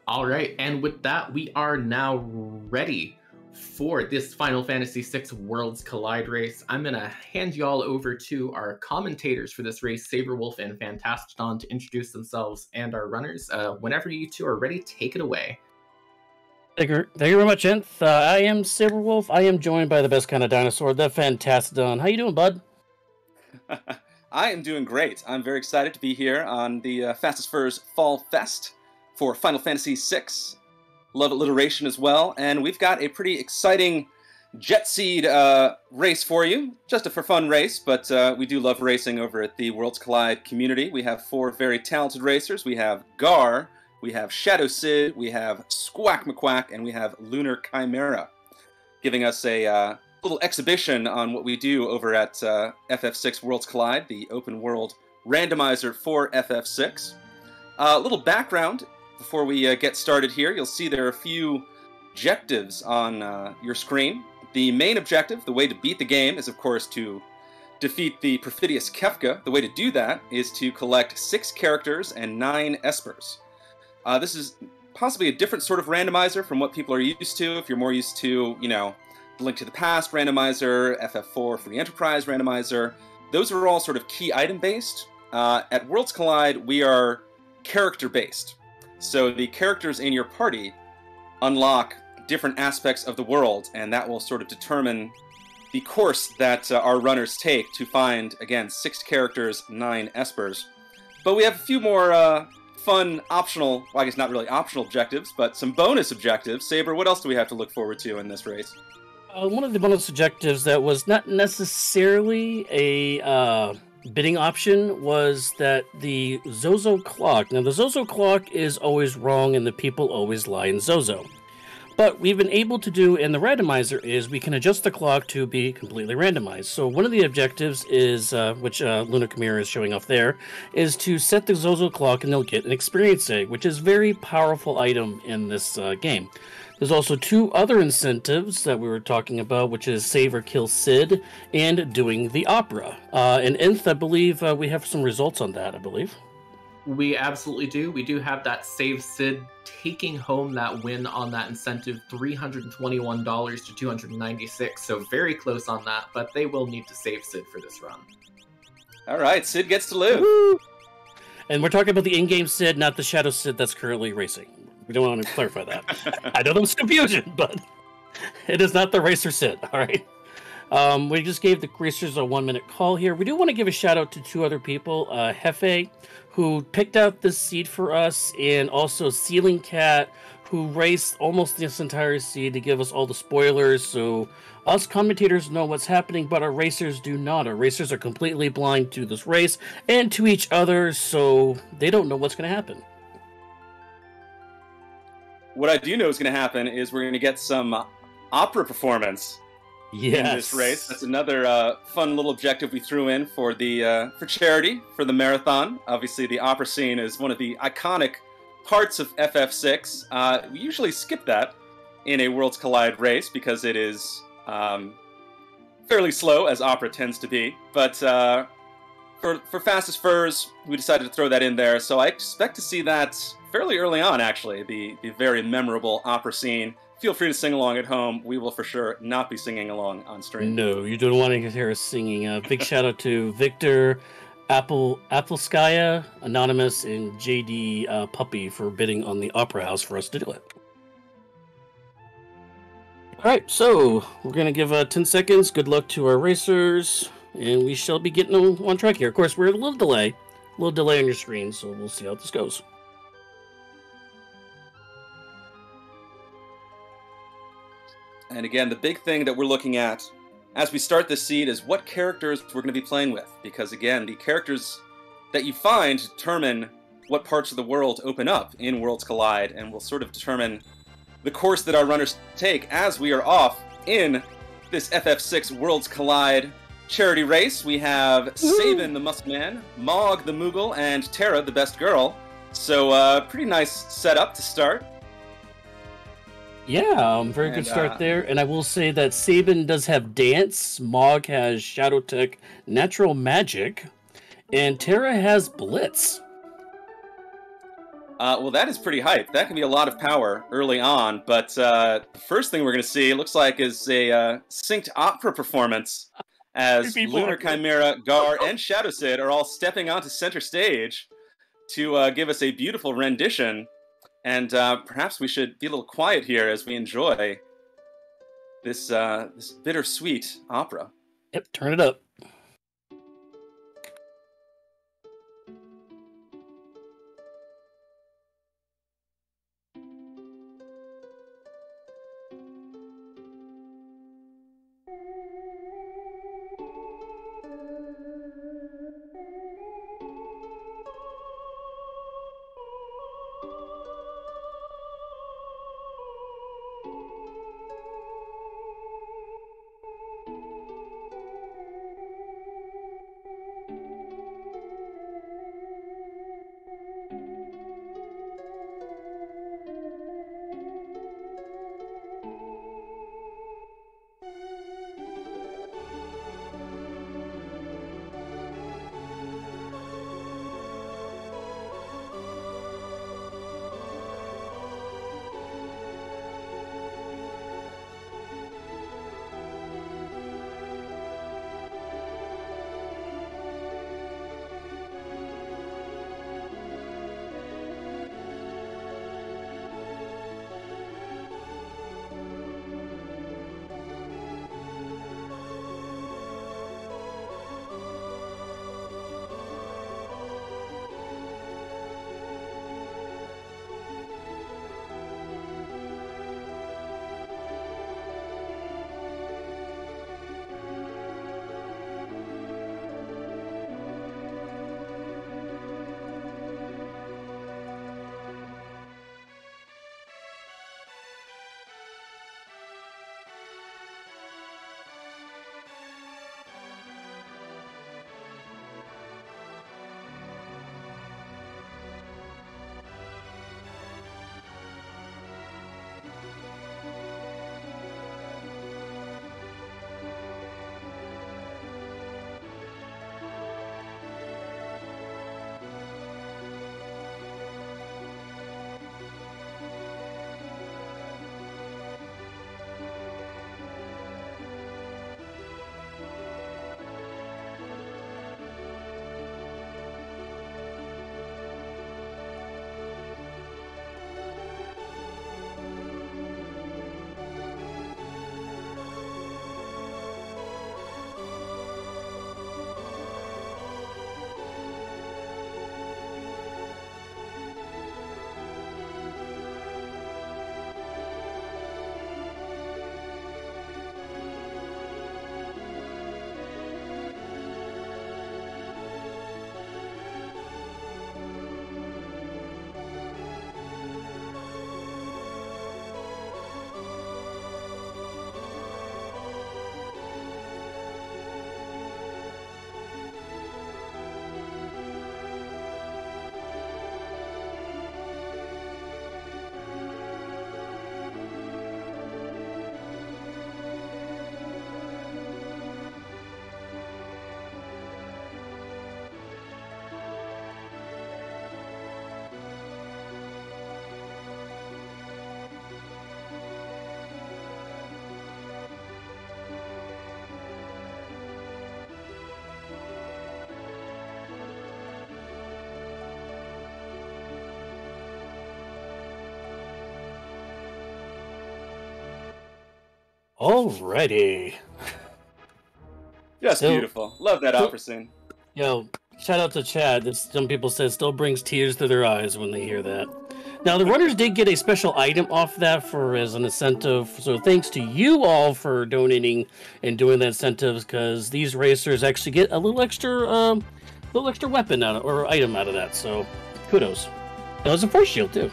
All right, and with that, we are now ready for this Final Fantasy VI Worlds Collide race. I'm going to hand you all over to our commentators for this race, Saberwolf and Fantastodon, to introduce themselves and our runners. Whenever you two are ready, take it away. Thank you very much, Enth. I am Saberwolf. I am joined by the best kind of dinosaur, the Fantastodon. How you doing, bud? I am doing great. I'm very excited to be here on the Fastest FursFall Fest for Final Fantasy VI. Love alliteration as well, and we've got a pretty exciting Jet Seed race for you. Just a for fun race, but we do love racing over at the Worlds Collide community. We have 4 very talented racers. We have Gar, we have Shadow Sid, we have Squack McQuack, and we have Lunar Chimera, giving us a little exhibition on what we do over at FF6 Worlds Collide, the open world randomizer for FF6. A little background before we get started here. You'll see there are a few objectives on your screen. The main objective, the way to beat the game, is of course to defeat the perfidious Kefka. The way to do that is to collect 6 characters and 9 espers. This is possibly a different sort of randomizer from what people are used to. If you're more used to, you know, Link to the Past randomizer, FF4 Free Enterprise randomizer, those are all sort of key item based. At Worlds Collide, we are character based. So the characters in your party unlock different aspects of the world, and that will sort of determine the course that our runners take to find, again, 6 characters, 9 espers. But we have a few more fun, optional, well, I guess not really optional objectives, but some bonus objectives. Saber, what else do we have to look forward to in this race? One of the bonus objectives that was not necessarily a bidding option was that the Zozo clock. Now, the Zozo clock is always wrong, and the people always lie in Zozo. But we've been able to do, and the randomizer is, we can adjust the clock to be completely randomized. So one of the objectives is, which Luna Chimera is showing off there, is to set the Zozo clock and they'll get an experience egg, which is a very powerful item in this game. There's also 2 other incentives that we were talking about, which is Save or Kill Sid and doing the opera. And Enth, I believe we have some results on that, I believe. We absolutely do. We do have that Save Sid taking home that win on that incentive, $321 to $296, so very close on that, but they will need to save Sid for this run. All right, Sid gets to live. Woo! And we're talking about the in-game Sid, not the Shadow Sid that's currently racing. We don't want to clarify that. I know there's confusion, but it is not the racer Sid, all right? We just gave the racers a 1-minute call here. We do want to give a shout out to 2 other people, Hefe, who picked out this seed for us, and also Ceiling Cat, who raced almost this entire seed to give us all the spoilers, so us commentators know what's happening, but our racers do not. Our racers are completely blind to this race and to each other, so they don't know what's going to happen. What I do know is going to happen is we're going to get some opera performance in this race. That's another fun little objective we threw in for the for charity for the marathon. Obviously, the opera scene is one of the iconic parts of FF6. We usually skip that in a Worlds Collide race because it is fairly slow, as opera tends to be. But for Fastest Furs, we decided to throw that in there. So I expect to see that fairly early on, actually, the very memorable opera scene. Feel free to sing along at home. We will for sure not be singing along on stream. No, you don't want to hear us singing. Big shout out to Victor, Appleskaya, Anonymous, and JD Puppy for bidding on the Opera House for us to do it. Alright, so we're going to give 10 seconds. Good luck to our racers, and we shall be getting on track here. Of course, we're a little delay on your screen, so we'll see how this goes. And again, the big thing that we're looking at as we start this seed is what characters we're going to be playing with. Because again, the characters that you find determine what parts of the world open up in Worlds Collide, and will sort of determine the course that our runners take as we are off in this FF6 Worlds Collide charity race. We have Sabin the Musk Man, Mog the Moogle, and Terra the Best Girl. So pretty nice setup to start. Yeah, very good start there. And I will say that Sabin does have Dance, Mog has Shadow Tech, Natural Magic, and Terra has Blitz. Well, that is pretty hype. That can be a lot of power early on, but the first thing we're going to see, it looks like, is a synced opera performance as Lunar Chimera, Gar, and Shadow Sid are all stepping onto center stage to give us a beautiful rendition. And perhaps we should be a little quiet here as we enjoy this bittersweet opera. Yep, turn it up. Alrighty. Just beautiful. Love that opera scene. Yo, shout out to Chad. Some people said still brings tears to their eyes when they hear that. Now, the runners did get a special item off that as an incentive. So thanks to you all for donating and doing the incentives, because these racers actually get a little extra weapon out of, or item out of that. So kudos. It was a force shield too.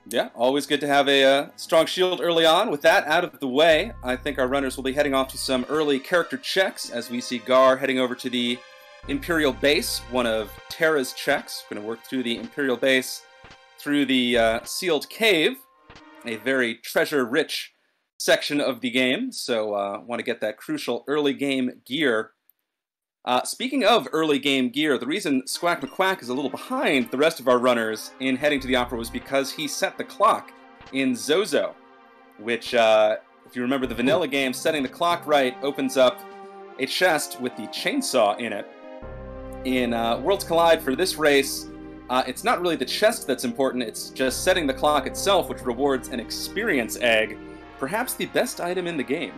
Yeah, always good to have a strong shield early on. With that out of the way, I think our runners will be heading off to some early character checks as we see Gar heading over to the Imperial Base, one of Terra's checks. We're going to work through the Imperial Base, through the Sealed Cave, a very treasure-rich section of the game, so want to get that crucial early game gear Speaking of early game gear, the reason Squack McQuack is a little behind the rest of our runners in heading to the opera was because he set the clock in Zozo, which, if you remember the vanilla game, setting the clock right opens up a chest with the chainsaw in it. In Worlds Collide for this race, it's not really the chest that's important, it's just setting the clock itself, which rewards an experience egg, perhaps the best item in the game.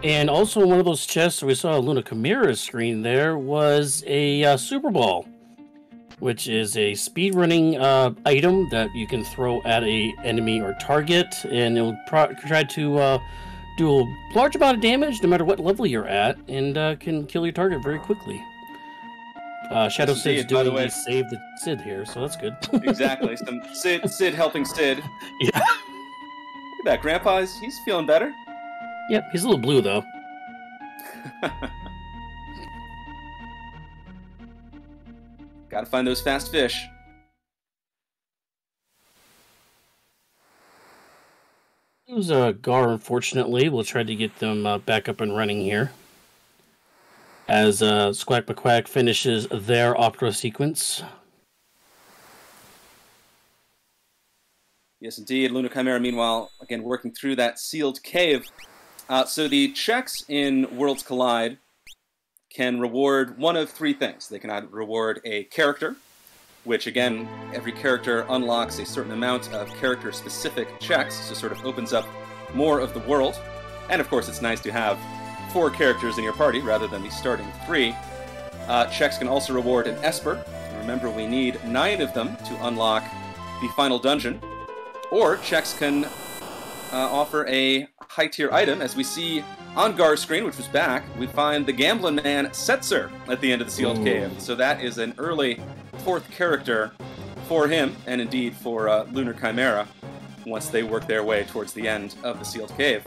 And also one of those chests we saw on Luna Chimera's screen there was a Super Ball, which is a speedrunning item that you can throw at a enemy or target, and it'll try to do a large amount of damage no matter what level you're at, and can kill your target very quickly. Shadow Sid's doing the save the Sid here, so that's good. Exactly, some Sid helping Sid. Yeah. Look at that, Grandpa, he's feeling better. Yep, he's a little blue though. Gotta find those fast fish. Lose Gar, unfortunately. We'll try to get them back up and running here. As Squack McQuack finishes their opera sequence. Yes, indeed. Luna Chimera, meanwhile, again, working through that sealed cave. So the checks in Worlds Collide can reward one of three things. They can either reward a character, which, again, every character unlocks a certain amount of character-specific checks, so sort of opens up more of the world. And, of course, it's nice to have 4 characters in your party rather than the starting 3. Checks can also reward an Esper. And remember, we need 9 of them to unlock the final dungeon. Or checks can offer a high-tier item. As we see on Gar's screen, which was back, we find the Gambling Man Setzer at the end of the sealed cave. So that is an early 4th character for him, and indeed for Lunar Chimera, once they work their way towards the end of the sealed cave.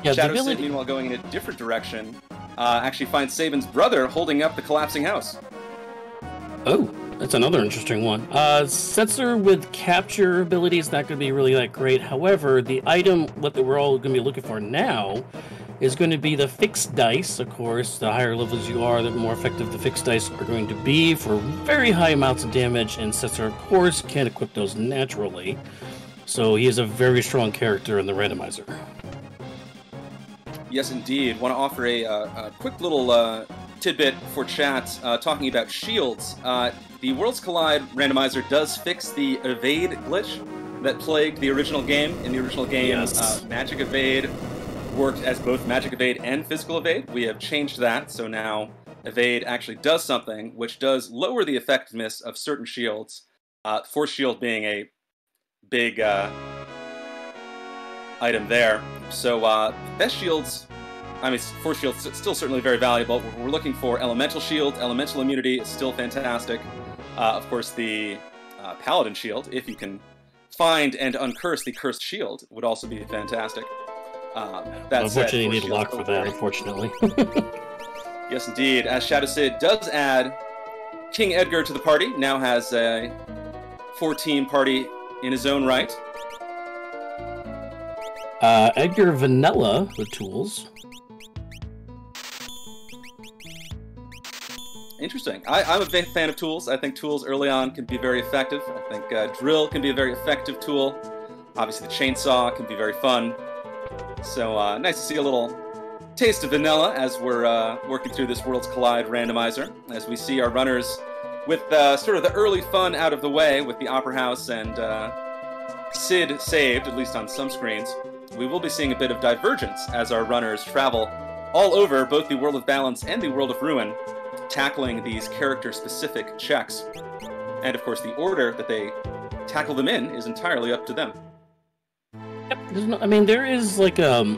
Yeah, Shadow Sid, meanwhile, going in a different direction, actually finds Saban's brother holding up the collapsing house. Oh, that's another interesting one. Setzer with capture ability is not going to be really that great. However, the item what we're all going to be looking for now is going to be the fixed dice. Of course, the higher levels you are, the more effective the fixed dice are going to be for very high amounts of damage, and Setzer, of course, can equip those naturally. So he is a very strong character in the randomizer. Yes, indeed. Want to offer a quick little tidbit for chat talking about shields. The Worlds Collide randomizer does fix the evade glitch that plagued the original game. In the original game, yes. Magic Evade worked as both Magic Evade and Physical Evade. We have changed that, so now Evade actually does something which does lower the effectiveness of certain shields. Force Shield being a big item there. So best shields, I mean, Force Shield is still certainly very valuable. We're looking for Elemental Shield. Elemental Immunity is still fantastic. Of course, the Paladin Shield, if you can find and uncurse the Cursed Shield, would also be fantastic. Unfortunately, you need a lock for that, unfortunately. Yes, indeed. As Shadow Sid does add King Edgar to the party, now has a 4-team party in his own right. Edgar Vanilla with tools. Interesting. I'm a big fan of tools. I think tools early on can be very effective. I think drill can be a very effective tool. Obviously, the chainsaw can be very fun. So nice to see a little taste of vanilla as we're working through this Worlds Collide randomizer. As we see our runners with sort of the early fun out of the way with the Opera House and Sid saved, at least on some screens. We will be seeing a bit of divergence as our runners travel all over both the World of Balance and the World of Ruin, tackling these character-specific checks. And of course, the order that they tackle them in is entirely up to them. Yep, I mean, there is like a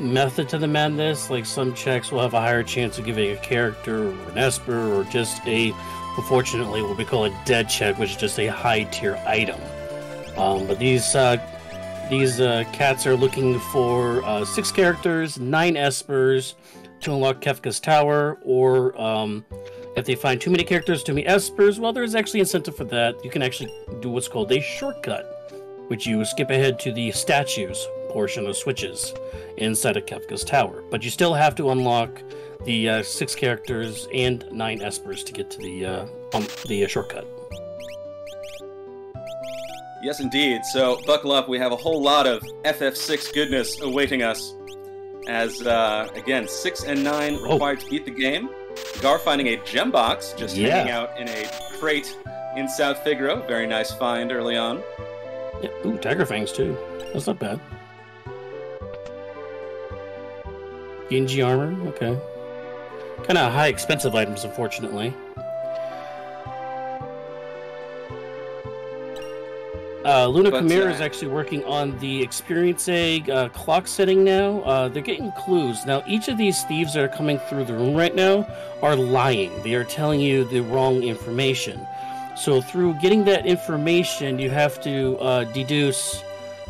method to the madness. Like some checks will have a higher chance of giving a character or an Esper or just unfortunately, what we call a dead check, which is just a high-tier item. But these cats are looking for 6 characters, 9 Espers, to unlock Kefka's Tower, or if they find too many characters, too many Espers, well, there's actually incentive for that. You can actually do what's called a shortcut, which you skip ahead to the statues portion of switches inside of Kefka's tower. But you still have to unlock the 6 characters and 9 espers to get to the shortcut. Yes, indeed. So buckle up. We have a whole lot of FF6 goodness awaiting us. As, again, 6 and 9 required to beat the game. Gar finding a gem box, just hanging out in a crate in South Figaro. Very nice find early on. Yeah. Ooh, Tiger Fangs, too. That's not bad. Genji armor, okay. Kind of high expensive items, unfortunately. Luna Chimera is actually working on the Experience Egg clock setting now. They're getting clues. Now, each of these thieves that are coming through the room right now are lying. They are telling you the wrong information. So through getting that information, you have to deduce...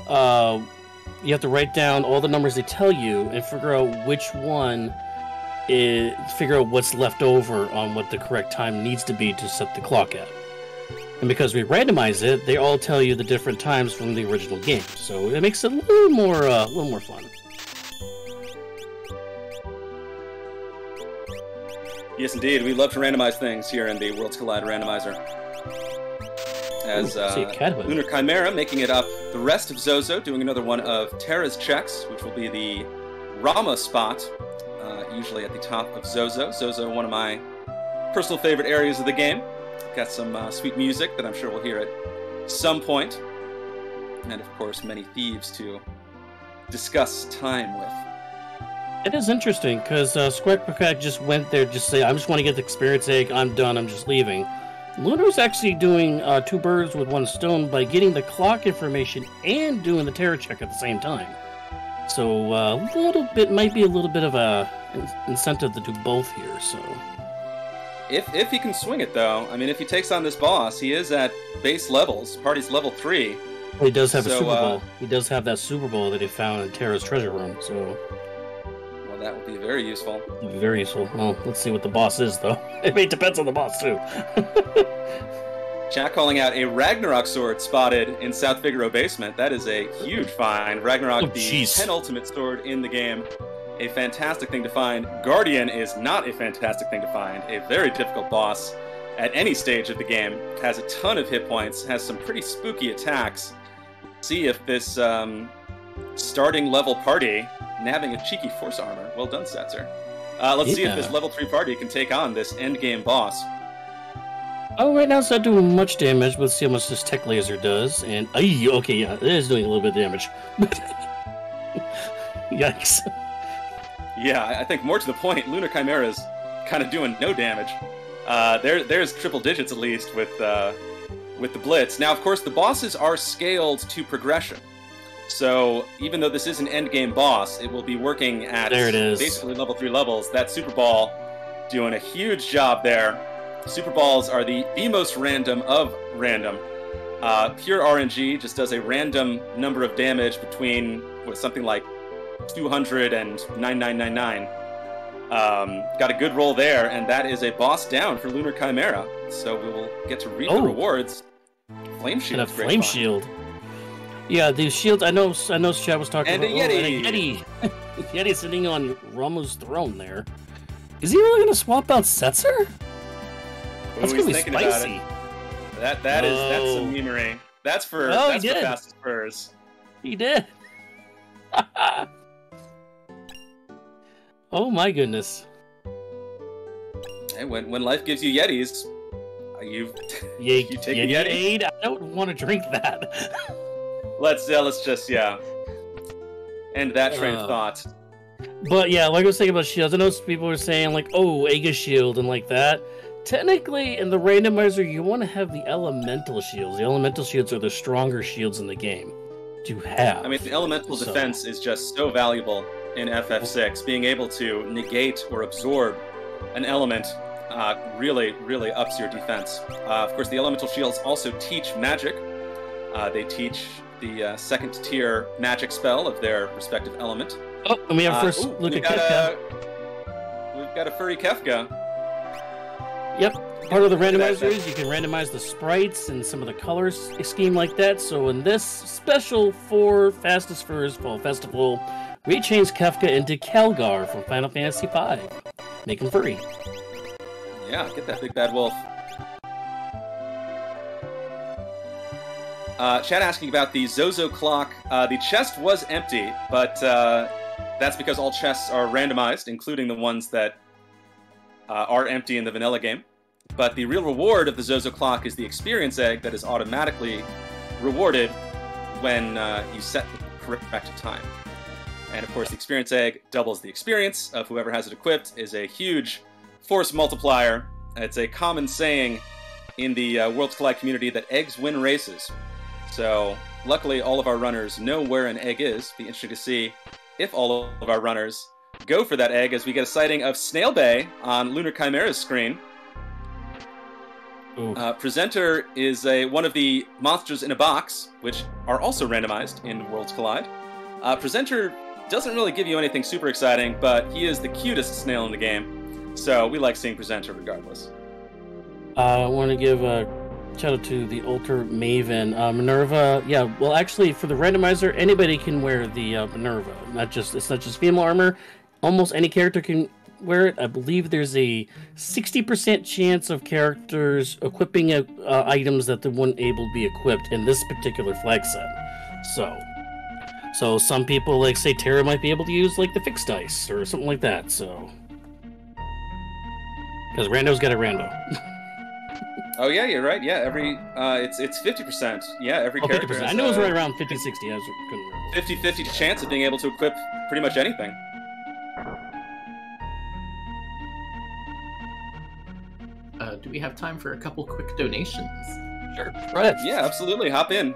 you have to write down all the numbers they tell you and figure out which one figure out what's left over on what the correct time needs to be to set the clock at. And because we randomize it, they all tell you the different times from the original game, so it makes it a little more fun. Yes, indeed. We love to randomize things here in the Worlds Collide Randomizer. As Lunar Chimera making it up the rest of Zozo, doing another one of Terra's checks, which will be the Rama spot, usually at the top of Zozo. Zozo, one of my personal favorite areas of the game. Got some sweet music that I'm sure we'll hear at some point. And of course, many thieves to discuss time with. It is interesting, because Square just went there just say, I just want to get the Experience Egg, I'm done, I'm just leaving. Lunar's actually doing 2 birds with 1 stone by getting the clock information and doing the Terror check at the same time. So might be a little bit of a incentive to do both here, so... If he can swing it, though, I mean, if he takes on this boss, he is at base levels. Party's level 3. He does have a Super Bowl. He does have that Super Bowl that he found in Terra's treasure room, so... Well, that would be very useful. Very useful. Well, let's see what the boss is, though. It depends on the boss, too. Chat calling out a Ragnarok sword spotted in South Figaro basement. That is a huge find. Ragnarok, the penultimate sword in the game. A fantastic thing to find. Guardian is not a fantastic thing to find. A very difficult boss at any stage of the game. Has a ton of hit points. Has some pretty spooky attacks. See if this starting level party nabbing a cheeky force armor. Well done, Setzer. Let's see if this level 3 party can take on this endgame boss. Oh, right now it's not doing much damage, but let's see how much this tech laser does. And, okay, yeah, it is doing a little bit of damage. Yikes. Yeah, I think more to the point, Lunar Chimera's kind of doing no damage. There's triple digits at least with the Blitz. Now, of course, the bosses are scaled to progression. So even though this is an endgame boss, it will be working at basically level 3 levels. That Super Ball doing a huge job there. Super Balls are the most random of random. Pure RNG just does a random number of damage between something like 200 and 9999. Got a good roll there, and that is a boss down for Lunar Chimera. So we will get to reap the rewards. Flame Shield. And a Flame Shield. Yeah, these shields, I know Chad was talking about... And a Yeti! Yeti sitting on Ramu's throne there. Is he really going to swap out Setzer? That's going to be spicy. That's some memery. That's for Fastest Furs. He did. Oh my goodness. Hey, when life gives you Yetis, you take a Yeti. Aid? I don't want to drink that. Let's just end that train of thought. But yeah, like I was saying about shields, I know people were saying like, oh, Aegis shield and like that. Technically, in the randomizer, you want to have the elemental shields. The elemental shields are the stronger shields in the game to have. I mean, the elemental defense is just so valuable in FF6. Being able to negate or absorb an element really, really ups your defense. Of course, the elemental shields also teach magic. They teach the second tier magic spell of their respective element. Oh, and we have look at Kefka. We've got a furry Kefka. Yep. Part of the randomizer is you can randomize the sprites and some of the colors scheme like that. So in this special for Fastest FursFall Festival, we changed Kefka into Calgar from Final Fantasy V. Make him furry. Yeah, get that big bad wolf. Chat asking about the Zozo clock. The chest was empty, but that's because all chests are randomized, including the ones that are empty in the vanilla game. But the real reward of the Zozo clock is the experience egg that is automatically rewarded when you set the correct time. And of course, the experience egg doubles the experience of whoever has it equipped, is a huge force multiplier. It's a common saying in the Worlds Collide community that eggs win races. So luckily, all of our runners know where an egg is. Be interesting to see if all of our runners go for that egg as we get a sighting of Snail Bay on Lunar Chimera's screen. Presenter is one of the monsters in a box, which are also randomized in Worlds Collide. Presenter doesn't really give you anything super exciting, but he is the cutest snail in the game, so we like seeing Presenter regardless. I want to give a shout out to the Alter Maven. Minerva, yeah, well actually for the randomizer, anybody can wear the Minerva. It's not just female armor. Almost any character can wear it. I believe there's a 60% chance of characters equipping items that they weren't able to be equipped in this particular flag set. So some people, like say Terra, might be able to use like the fixed dice or something like that. So because rando's got a rando. Oh yeah, you're right. Yeah, every it's 50%. Yeah, every character. 50%. Has, I know it was right around 50-60. I couldn't remember. 50-50 chance of being able to equip pretty much anything. Do we have time for a couple quick donations? Sure. Right. Yeah, absolutely. Hop in.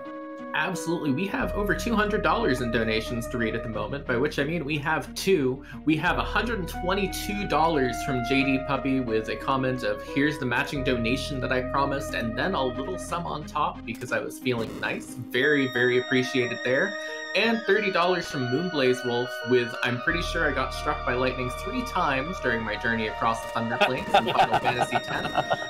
Absolutely. We have over $200 in donations to read at the moment, by which I mean we have two. We have $122 from JD Puppy with a comment of, here's the matching donation that I promised, and then a little sum on top because I was feeling nice. Very, very appreciated there. And $30 from Moonblaze Wolf with, I'm pretty sure I got struck by lightning 3 times during my journey across the Thunder Plains in Final Fantasy X.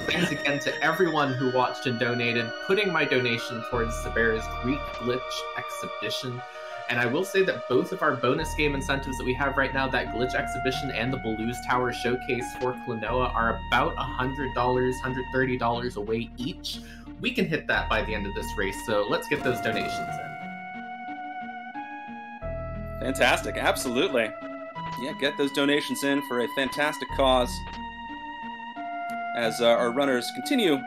Thanks again to everyone who watched and donated, putting my donation towards Sabera's Greek Glitch Exhibition. And I will say that both of our bonus game incentives that we have right now, that Glitch Exhibition and the Blues Tower Showcase for Klonoa, are about $100, $130 away each. We can hit that by the end of this race, so let's get those donations in. Fantastic, absolutely. Yeah, get those donations in for a fantastic cause as our runners continue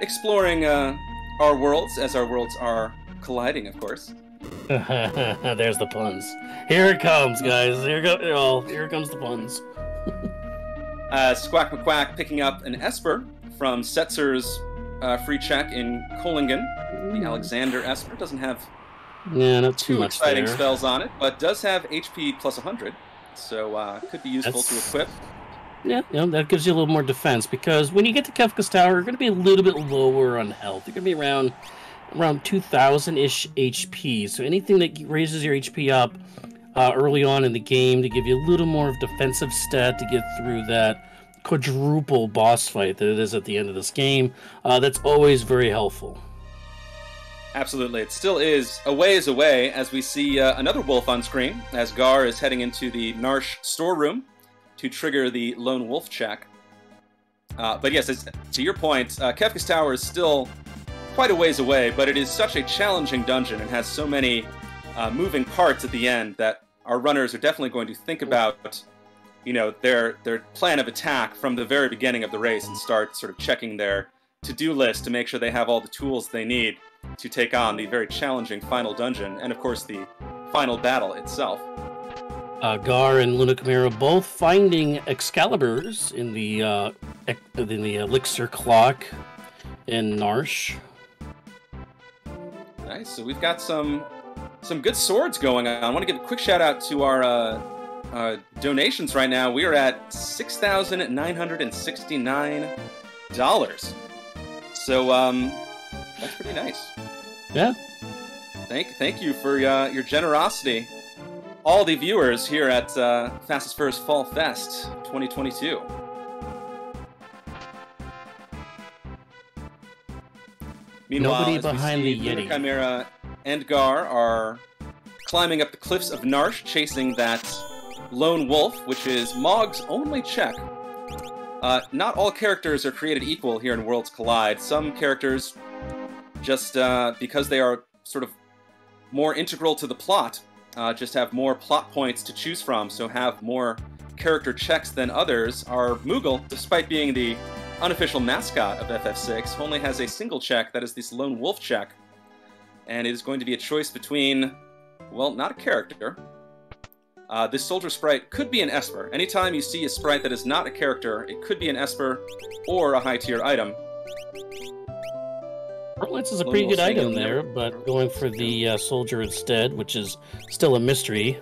exploring our worlds, as our worlds are colliding, of course. There's the puns. Here it comes, guys. Here comes the puns. Squack McQuack picking up an Esper from Setzer's free check in Kohlingen. The Alexander Esper doesn't have not too much exciting there. spells on it, but does have HP plus 100, so could be useful to equip. Yeah, that gives you a little more defense, because when you get to Kefka's Tower, you're going to be a little bit lower on health. You're going to be around 2,000-ish HP, so anything that raises your HP up early on in the game to give you a little more of defensive stat to get through that quadruple boss fight that it is at the end of this game, that's always very helpful. Absolutely. It still is a ways away as we see another wolf on screen, as Gar is heading into the Narsh storeroom to trigger the lone wolf check. But yes, to your point, Kefka's Tower is still quite a ways away, but it is such a challenging dungeon and has so many moving parts at the end that our runners are definitely going to think about, their plan of attack from the very beginning of the race and start sort of checking their to-do list to make sure they have all the tools they need to take on the very challenging final dungeon, and of course the final battle itself. Gar and Luna Chimera both finding Excaliburs in the Elixir Clock in Narsh. Nice, so we've got some good swords going on. I want to give a quick shout out to our donations right now. We are at $6,969. So that's pretty nice. Yeah. Thank you for your generosity, all the viewers here at Fastest FursFall Fest 2022. Meanwhile, Nobody as we behind see, the Lunar Yeti. Chimera and Gar are climbing up the cliffs of Narsh, chasing that lone wolf, which is Mog's only check. Not all characters are created equal here in Worlds Collide. Some characters, just because they are sort of more integral to the plot, just have more plot points to choose from, so have more character checks than others, are Moogle, despite being the unofficial mascot of FF6, only has a single check, that is this lone wolf check. And it is going to be a choice between, well, not a character. This soldier sprite could be an Esper. Anytime you see a sprite that is not a character, it could be an Esper or a high-tier item. Lance is a pretty good item there, but going for the soldier instead, which is still a mystery.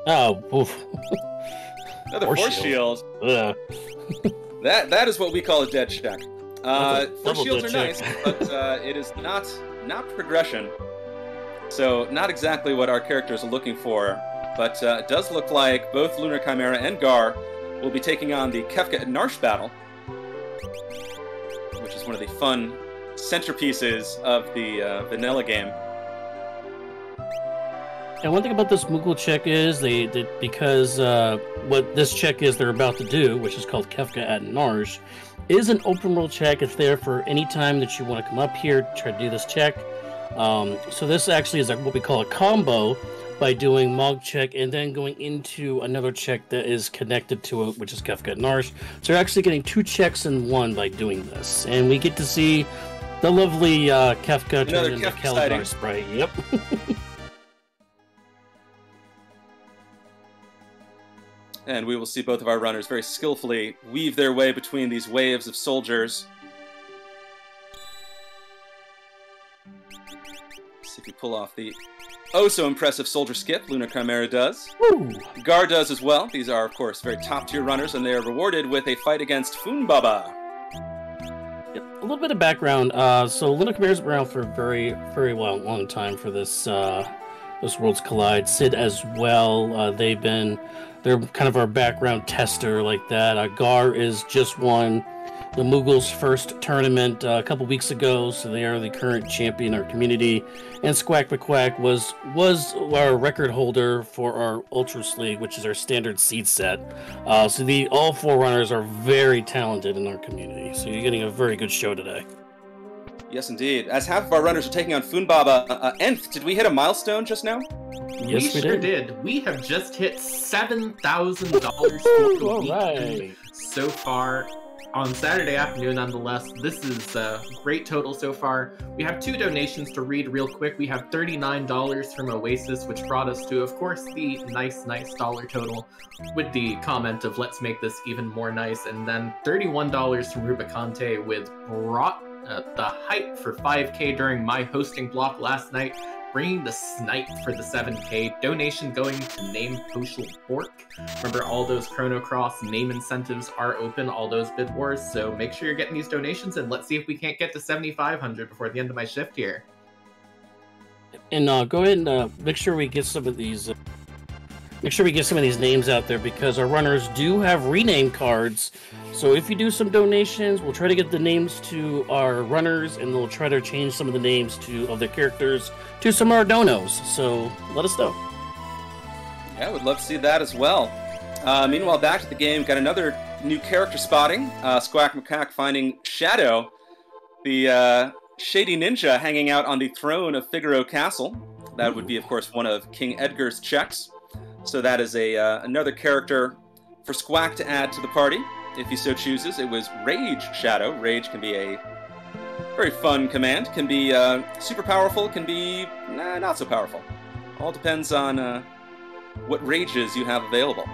Oh, oof. Another force shield. That is what we call a dead check. Force shields are nice, but it is not progression. So not exactly what our characters are looking for, but it does look like both Lunar Chimera and Gar will be taking on the Kefka and Narsh battle, which is one of the fun centerpieces of the vanilla game. And one thing about this Moogle check is because what this check is they're about to do, which is called Kefka at Narsh, is an open world check. It's there for any time that you want to come up here, try to do this check. So this actually is what we call a combo by doing Mog check and then going into another check that is connected to it, which is Kefka at Narsh. So you're actually getting 2 checks in one by doing this. And we get to see the lovely Kefka turn into Caligar sprite. Yep. And we will see both of our runners very skillfully weave their way between these waves of soldiers. Let's see if we pull off the oh-so-impressive soldier skip Lunar Chimera does. Woo! Gar does as well. These are, of course, very top-tier runners, and they are rewarded with a fight against Funbaba. Yep. A little bit of background. So Lunar Chimera's been around for a very, very long time for this Worlds Collide. Sid as well. They're kind of our background tester like that. Gar is just won the Moogle's first tournament a couple weeks ago, so they are the current champion in our community. And Squack McQuack was our record holder for our Ultras League, which is our standard seed set. So all 4 runners are very talented in our community. So you're getting a very good show today. Yes, indeed. As half of our runners are taking on Funbaba, Enth, did we hit a milestone just now? Yes, we sure did. We have just hit $7,000 for the week so far on Saturday afternoon, nonetheless. This is a great total so far. We have 2 donations to read real quick. We have $39 from Oasis, which brought us to, of course, the nice dollar total with the comment of let's make this even more nice. And then $31 from Rubicante with brought the hype for 5K during my hosting block last night, bringing the snipe for the 7K. Donation going to name Poshel Bork. Remember, all those Chrono Cross name incentives are open, all those bid wars, so make sure you're getting these donations, and let's see if we can't get to 7,500 before the end of my shift here. And go ahead and make sure we get some of these. Make sure we get some of these names out there, because our runners do have rename cards. So if you do some donations, we'll try to get the names to our runners, and we'll try to change some of the names of their characters to some of our donos. So let us know. Yeah, I would love to see that as well. Meanwhile, back to the game, got another new character spotting. Squack McQuack finding Shadow, the shady ninja hanging out on the throne of Figaro Castle. That would be, of course, one of King Edgar's checks. So that is another character for Squack to add to the party, if he so chooses. It was Rage Shadow. Rage can be a very fun command. Can be super powerful, can be not so powerful. All depends on what rages you have available.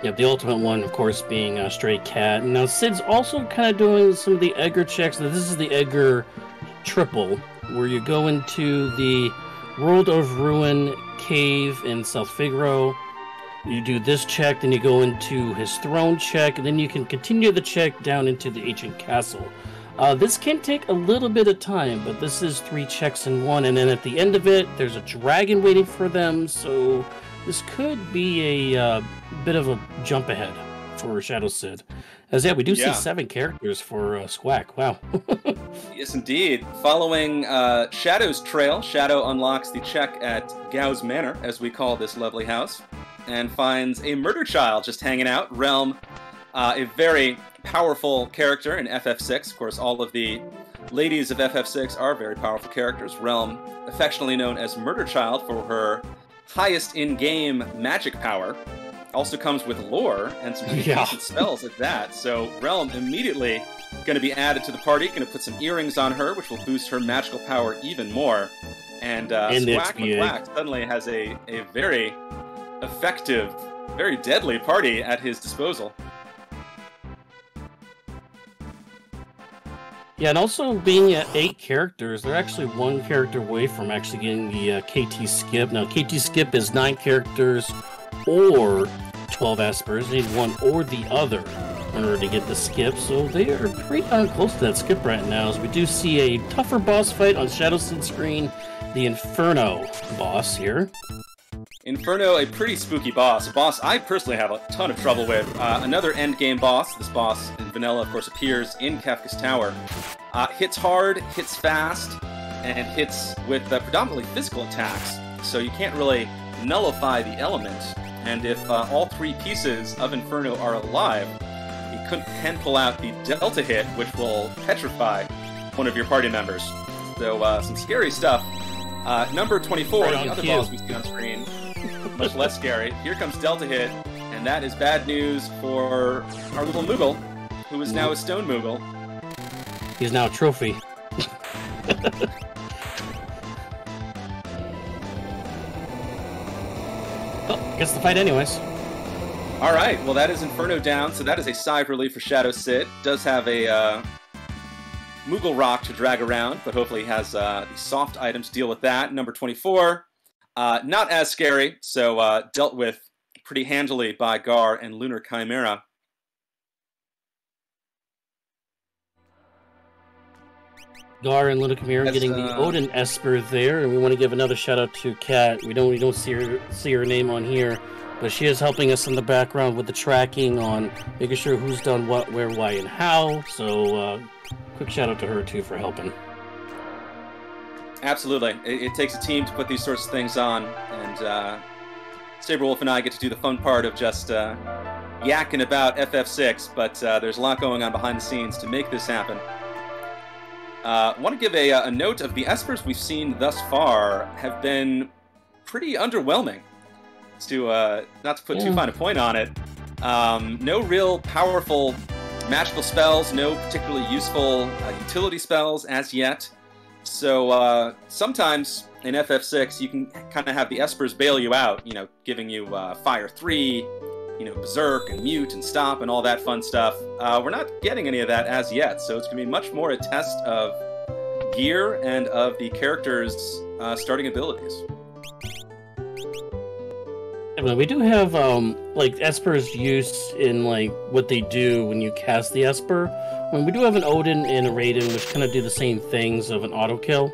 Yeah, the ultimate one, of course, being Stray Cat. Now, Sid's also kind of doing some of the Edgar checks. Now, this is the Edgar triple, where you go into the World of Ruin cave in South Figaro. You do this check, then you go into his throne check, and then you can continue the check down into the ancient castle. This can take a little bit of time, but this is 3 checks in one, and then at the end of it, there's a dragon waiting for them, so this could be a bit of a jump ahead for Shadow Sid. As we do see 7 characters for Squack. Wow. Yes, indeed. Following Shadow's trail, Shadow unlocks the check at Gao's Manor, as we call this lovely house, and finds a murder child just hanging out. Realm, a very powerful character in FF6. Of course, all of the ladies of FF6 are very powerful characters. Realm, affectionately known as Murder Child for her highest in-game magic power, also comes with lore and some decent spells at that. So Realm immediately going to be added to the party, going to put some earrings on her, which will boost her magical power even more. And Squack McQuack suddenly has a very effective, very deadly party at his disposal. Yeah, and also being at 8 characters, they're actually 1 character away from actually getting the KT skip. Now, KT skip is 9 characters or 12 espers. They need one or the other in order to get the skip, so they are pretty darn close to that skip right now. As we do see a tougher boss fight on Shadow Sid's screen, the Inferno boss here. Inferno, a pretty spooky boss. A boss I personally have a ton of trouble with. Another endgame boss. This boss in vanilla, of course, appears in Kefka's Tower. Hits hard, hits fast, and hits with predominantly physical attacks, so you can't really nullify the element. And if all 3 pieces of Inferno are alive, you can pull out the Delta hit, which will petrify one of your party members. So some scary stuff. Number 24, the other boss we see on screen, much less scary. Here comes Delta hit, and that is bad news for our little Moogle, who is now a stone Moogle. He's now a trophy. Oh, gets the fight anyways. All right, well that is Inferno down, so that is a sigh of relief for Shadow Sid. Does have a Moogle rock to drag around, but hopefully he has the soft items to deal with that. Number 24, not as scary, so dealt with pretty handily by Gar and Lunar Chimera. Gar and Lunar Chimera getting the Odin Esper there, and we want to give another shout out to Kat. We don't see her name on here, but she is helping us in the background with the tracking on making sure who's done what, where, why, and how. So quick shout out to her too for helping. Absolutely, it takes a team to put these sorts of things on, and Saberwolf and I get to do the fun part of just yakking about FF6, but there's a lot going on behind the scenes to make this happen. I want to give a note of the espers we've seen thus far have been pretty underwhelming. To not to put too fine a point on it, no real powerful magical spells, no particularly useful utility spells as yet. So sometimes in FF6 you can kind of have the espers bail you out, you know, giving you Fire 3, you know, Berserk and Mute and Stop and all that fun stuff. We're not getting any of that as yet, so it's going to be much more a test of gear and of the character's starting abilities. We do have like Esper's use in like what they do when you cast the Esper. I mean, we do have an Odin and a Raiden which kind of do the same things of an auto kill,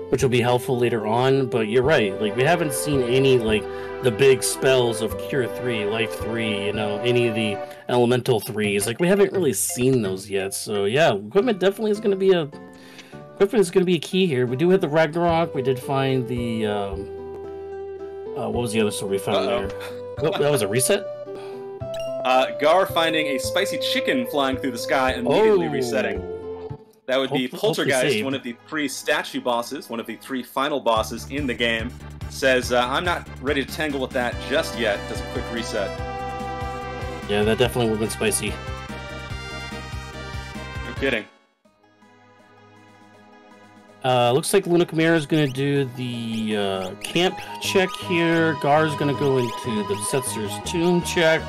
which will be helpful later on. But you're right, like we haven't seen any like the big spells of Cure 3, Life 3, you know, any of the Elemental 3s. Like we haven't really seen those yet. So yeah, equipment definitely is going to be a key here. We do have the Ragnarok. We did find the what was the other sword we found there? Oh, that was a reset? Gar finding a spicy chicken flying through the sky, immediately resetting. That would be Poltergeist, one of the 3 statue bosses, one of the 3 final bosses in the game. Says, I'm not ready to tangle with that just yet. Does a quick reset. Yeah, that definitely would have been spicy. No kidding. Looks like Luna Chimera is going to do the camp check here. Gar's going to go into the Setzer's tomb check.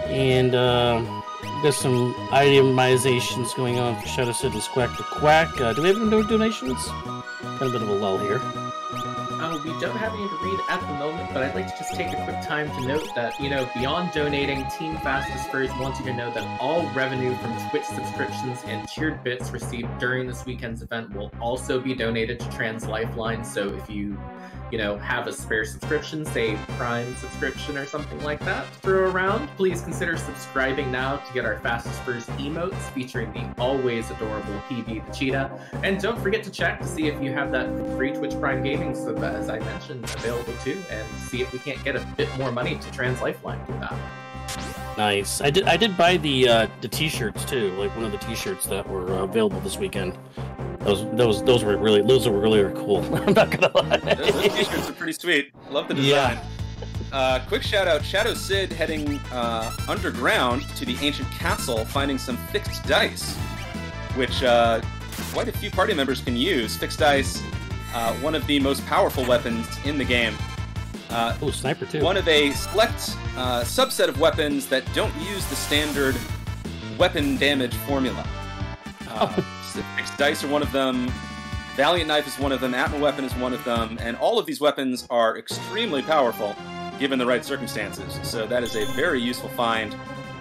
And there's some itemizations going on for Shadow Sid and Squack the Quack. Do we have any donations? Kind of a bit of a lull here. We don't have any to read at the moment, but I'd like to just take a quick time to note that, you know, beyond donating, Team Fastest Furs wants you to know that all revenue from Twitch subscriptions and tiered bits received during this weekend's event will also be donated to Trans Lifeline. So if you you know, have a spare subscription, say Prime subscription or something like that, to throw around, please consider subscribing now to get our Fastest Furs emotes featuring the always adorable PB the Cheetah. And don't forget to check to see if you have that free Twitch Prime Gaming sub, as I mentioned, available too, and see if we can't get a bit more money to Trans Lifeline with that. Nice. I did buy the t-shirts too, like one of the t-shirts that were available this weekend. Those were really cool. I'm not gonna lie. Those t-shirts are pretty sweet. Love the design. Yeah. Quick shout out, Shadow Sid heading underground to the ancient castle, finding some fixed dice, which quite a few party members can use. Fixed dice, one of the most powerful weapons in the game. Oh, sniper too. One of a select subset of weapons that don't use the standard weapon damage formula. Fixed dice are one of them. Valiant Knife is one of them. Atma Weapon is one of them. And all of these weapons are extremely powerful, given the right circumstances. So that is a very useful find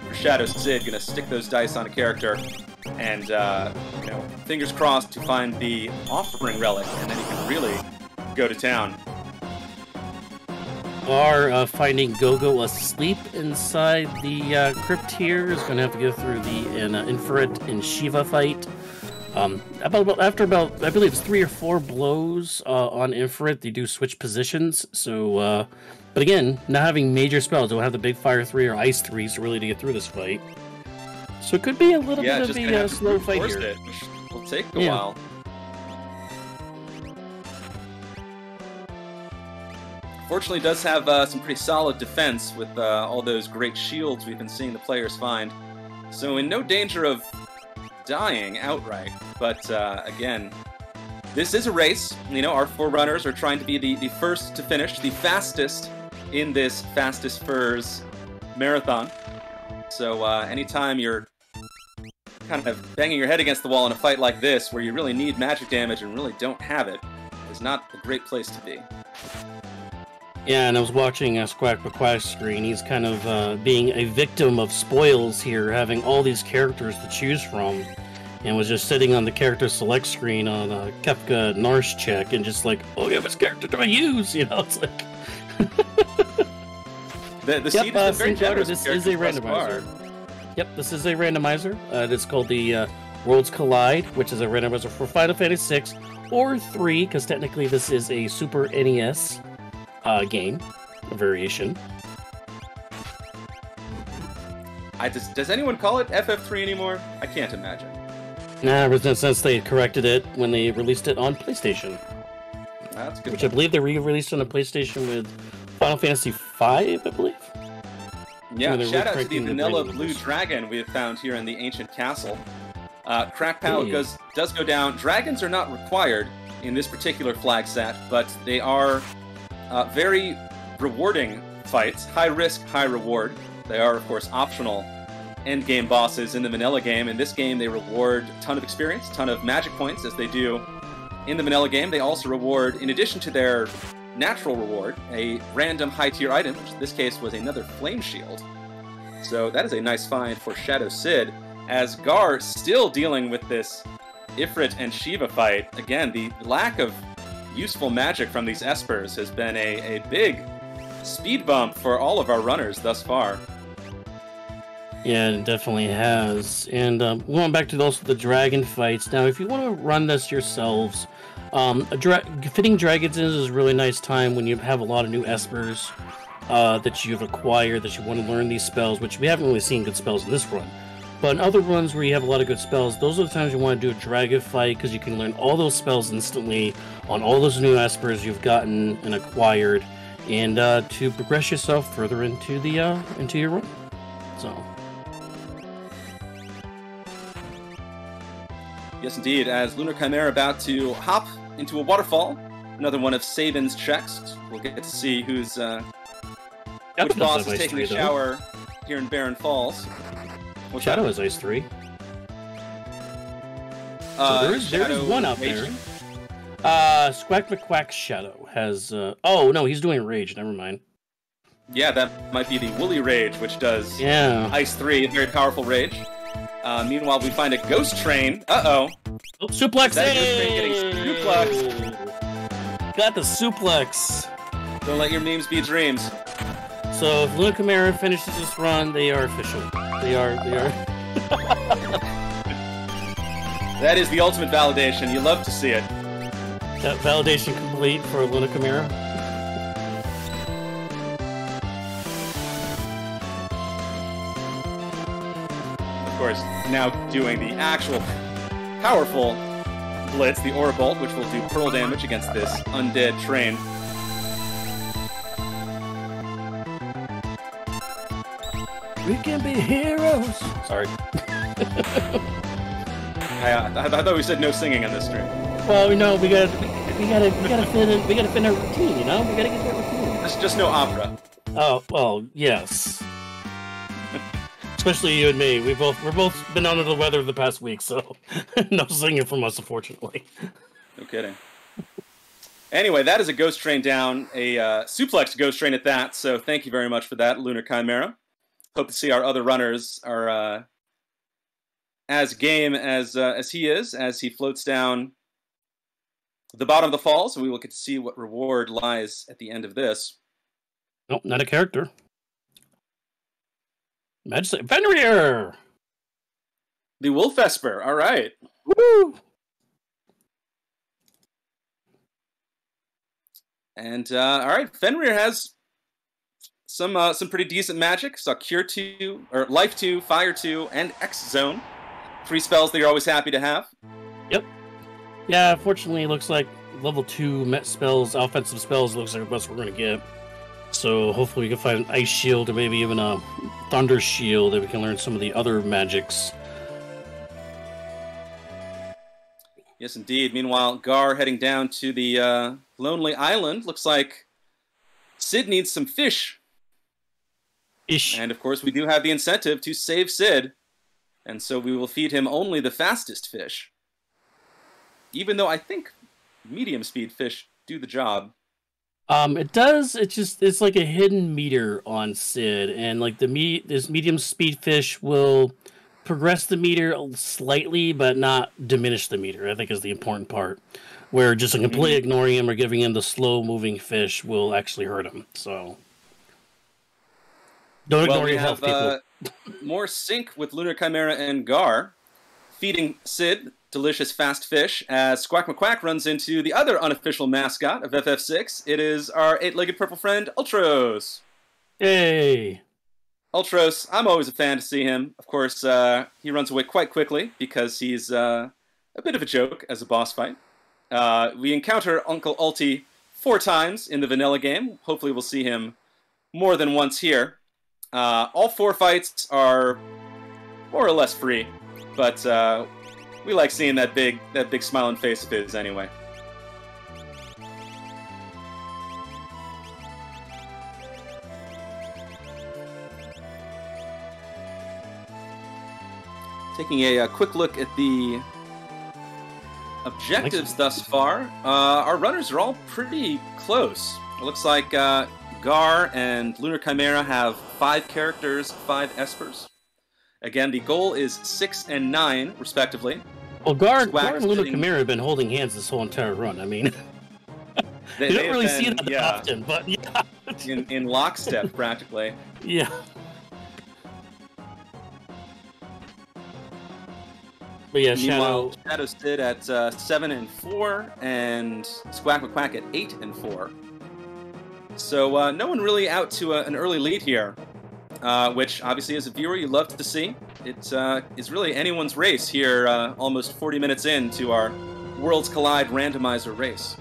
for Shadow Sid. Gonna stick those dice on a character, and you know, fingers crossed to find the Offering Relic, and then he can really go to town. Are finding Gogo asleep inside the crypt here. Is going to have to go through the Infrared and Shiva fight. After about, I believe it's 3 or 4 blows on Infrared, they do switch positions. So, but again, not having major spells, don't have the big Fire 3 or Ice 3s really to get through this fight. So it could be a little bit of a slow fight here. It, which will take a while. Fortunately, does have some pretty solid defense with all those great shields we've been seeing the players find. So in no danger of dying outright. But again, this is a race. You know, our 4 runners are trying to be the first to finish, the fastest in this Fastest Furs marathon. So anytime you're kind of banging your head against the wall in a fight like this, where you really need magic damage and really don't have it, is not a great place to be. Yeah, and I was watching Squack McQuack's screen. He's kind of being a victim of spoils here, having all these characters to choose from, and was just sitting on the character select screen on Kefka Narsh check, and just like, oh yeah, which character do I use? You know, it's like... the seed is very generous. This is a randomizer. Yep, this is a randomizer. It's called the Worlds Collide, which is a randomizer for Final Fantasy 6 or 3, because technically this is a Super NES game, a variation. Does anyone call it FF3 anymore? I can't imagine. Nah, ever since they corrected it when they released it on PlayStation. That's good. Which I believe they re-released on the PlayStation with Final Fantasy V, I believe. Yeah, shout out to the Vanilla Blue Dragon we have found here in the ancient castle. Crack Pallet does go down. Dragons are not required in this particular flag set, but they are very rewarding fights. High risk, high reward. They are, of course, optional endgame bosses in the vanilla game. In this game, they reward a ton of experience, a ton of magic points, as they do in the vanilla game. They also reward, in addition to their natural reward, a random high-tier item, which in this case was another flame shield. So that is a nice find for Shadow Sid, as Gar still dealing with this Ifrit and Shiva fight. Again, the lack of useful magic from these Espers has been a big speed bump for all of our runners thus far. Yeah, it definitely has. And going back to the dragon fights, now if you want to run this yourselves, fitting dragons in is a really nice time when you have a lot of new Espers that you've acquired, that you want to learn these spells, which we haven't really seen good spells in this run. But in other runs where you have a lot of good spells, those are the times you want to do a dragon fight, because you can learn all those spells instantly on all those new Espers you've gotten and acquired, and to progress yourself further into your run. So. Yes, indeed. As Lunar Chimera about to hop into a waterfall, another one of Sabin's checks. We'll get to see who's which boss is taking a shower here in Barren Falls. Shadow has Ice 3. So there is one out there. Squack McQuack's Shadow has... oh, no, he's doing Rage. Never mind. Yeah, that might be the Woolly Rage, which does Ice 3, a very powerful Rage. Meanwhile, we find a Ghost Train. Uh-oh. Suplex! That Ghost Train getting suplexed. got the suplex. Don't let your memes be dreams. So if Luna Chimera finishes this run, they are official. They are. That is the ultimate validation. You love to see it. That validation complete for Luna Chimera. Of course, now doing the actual powerful blitz, the Aura Bolt, which will do pearl damage against this undead train. We can be heroes. Sorry. I thought we said no singing on this stream. Well, we gotta fit in a routine. You know, we gotta get that routine. There's just no opera. Oh well, yes. Especially you and me. We're both been under the weather the past week, so no singing from us, unfortunately. No kidding. Anyway, that is a Ghost Train down, a suplex Ghost Train at that. So thank you very much for that, Lunar Chimera. Hope to see our other runners are as game as he is, as he floats down the bottom of the fall. So we will get to see what reward lies at the end of this. Nope, not a character. Magic Fenrir! The Wolf Esper, all right. Woo! And all right, Fenrir has some pretty decent magic. Saw Cure 2, or Life 2, Fire 2, and X Zone. 3 spells that you're always happy to have. Yep. Yeah, fortunately, it looks like level 2 met spells, offensive spells, looks like the best we're going to get. So hopefully we can find an Ice Shield or maybe even a Thunder Shield that we can learn some of the other magics. Yes, indeed. Meanwhile, Gar heading down to the Lonely Island. Looks like Sid needs some fish. Ish. And of course, we do have the incentive to save Sid. And so we will feed him only the fastest fish. Even though I think medium speed fish do the job. It does. It's like a hidden meter on Sid, and like this medium speed fish will progress the meter slightly, but not diminish the meter. I think is the important part. Where just completely ignoring him or giving him the slow moving fish will actually hurt him. So don't ignore your health, people. More sync with Lunar Chimera and Gar, feeding Sid delicious fast fish as Squawk McQuack runs into the other unofficial mascot of FF6. It is our 8-legged purple friend, Ultros. Hey! Ultros, I'm always a fan to see him. Of course, he runs away quite quickly because he's a bit of a joke as a boss fight. We encounter Uncle Ulti 4 times in the vanilla game. Hopefully we'll see him more than once here. All 4 fights are more or less free, but we like seeing that big smiling face of his anyway. Taking a quick look at the objectives thus far, our runners are all pretty close. It looks like Gar and Lunar Chimera have 5 characters, 5 espers. Again, the goal is 6 and 9, respectively. Well, Gar and Luna Chimera have been holding hands this whole entire run. I mean, you don't really see that often, but yeah. in lockstep, practically. Yeah. But yeah, Meanwhile, Shadow Sid at 7 and 4, and Squawk McQuack at 8 and 4. So no one really out to an early lead here. Which, obviously, as a viewer, you love to see. It is really anyone's race here, almost 40 minutes into our Worlds Collide randomizer race.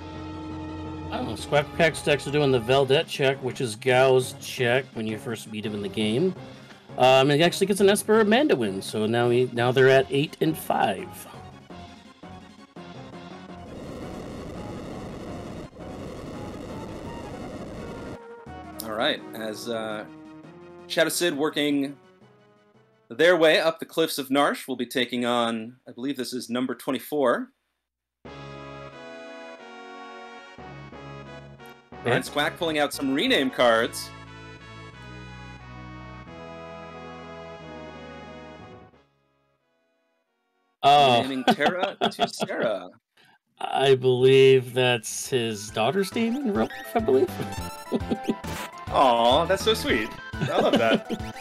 Oh, Squawk McQuack's actually doing the Veldette check, which is Gao's check when you first meet him in the game. And he actually gets an Esper Amanda win, so now they're at 8 and 5. All right, as Shadow Sid working their way up the cliffs of Narsh will be taking on, I believe this is number 24. And Squawk pulling out some rename cards. Naming Terra to Sarah. I believe that's his daughter's name in real life, I believe. Aw, that's so sweet. I love that.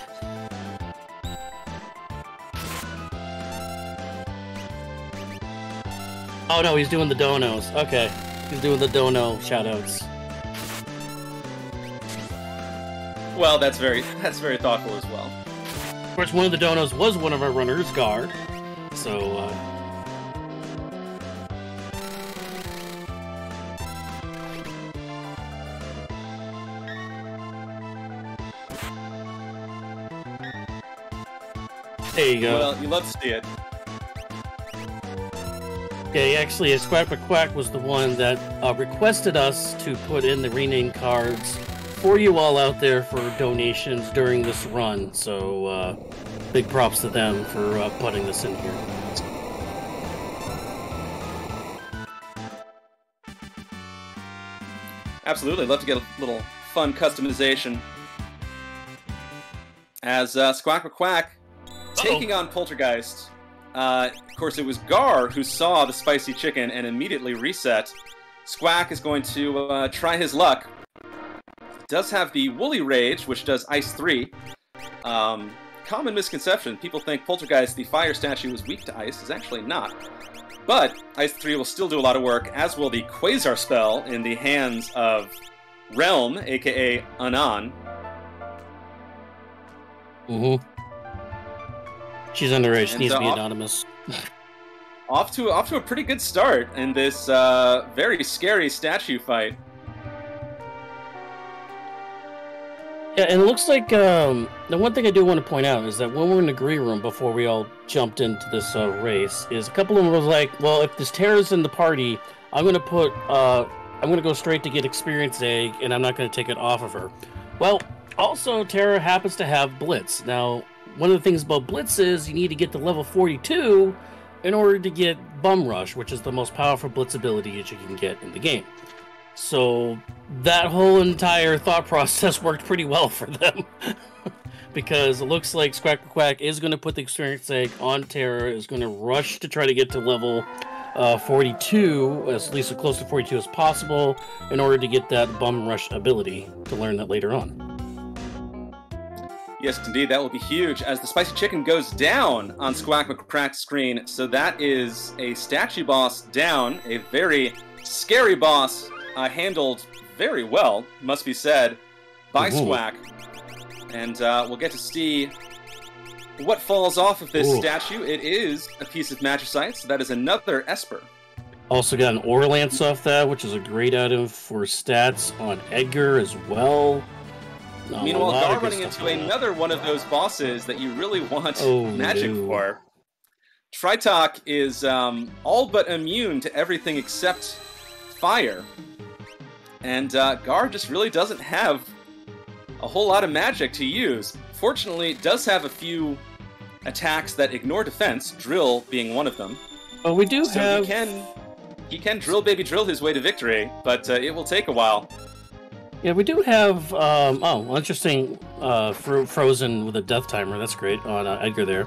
Oh no, he's doing the donos. Okay, he's doing the dono shoutouts. Well, that's very thoughtful as well. Of course, one of the donos was one of our runners, Gar. So, there you go. Well, you love to see it. Okay, actually, Squack McQuack was the one that requested us to put in the rename cards for you all out there for donations during this run. So, big props to them for putting this in here. Absolutely, love to get a little fun customization. As Squack McQuack taking on Poltergeist. Of course, it was Gar who saw the spicy chicken and immediately reset. Squack is going to try his luck. Does have the Woolly Rage, which does Ice 3. Common misconception. People think Poltergeist, the fire statue, is weak to ice. Is actually not. But Ice 3 will still do a lot of work, as will the Quasar spell in the hands of Realm, aka Anan. Mm-hmm. She's underage. She needs to be anonymous. Off to a pretty good start in this very scary statue fight. Yeah, and it looks like the one thing I do want to point out is that when we're in the green room before we all jumped into this race, is a couple of them was like, well, if this Tara's in the party, I'm gonna go straight to get experience egg, and I'm not gonna take it off of her. Well, also Tara happens to have Blitz. Now, one of the things about Blitz is you need to get to level 42 in order to get Bum Rush, which is the most powerful Blitz ability that you can get in the game. So that whole entire thought process worked pretty well for them. Because it looks like Squack Quack is going to put the experience egg on Terra, is going to rush to try to get to level 42, at least as close to 42 as possible, in order to get that Bum Rush ability, to learn that later on. Yes, indeed, that will be huge as the spicy chicken goes down on Squack McCrack's screen. So that is a statue boss down, a very scary boss handled very well, must be said, by Squack. And we'll get to see what falls off of this statue. It is a piece of Magicite, so that is another Esper. Also got an Aura Lance off that, which is a great item for stats on Edgar as well. Meanwhile, Gar running into another one of those bosses that you really want magic for. Tritok is all but immune to everything except fire. And Gar just really doesn't have a whole lot of magic to use. Fortunately, it does have a few attacks that ignore defense, Drill being one of them. Oh, we do so have... He can drill baby drill his way to victory, but it will take a while. Yeah, we do have, interesting, Frozen with a death timer, that's great, on Edgar there.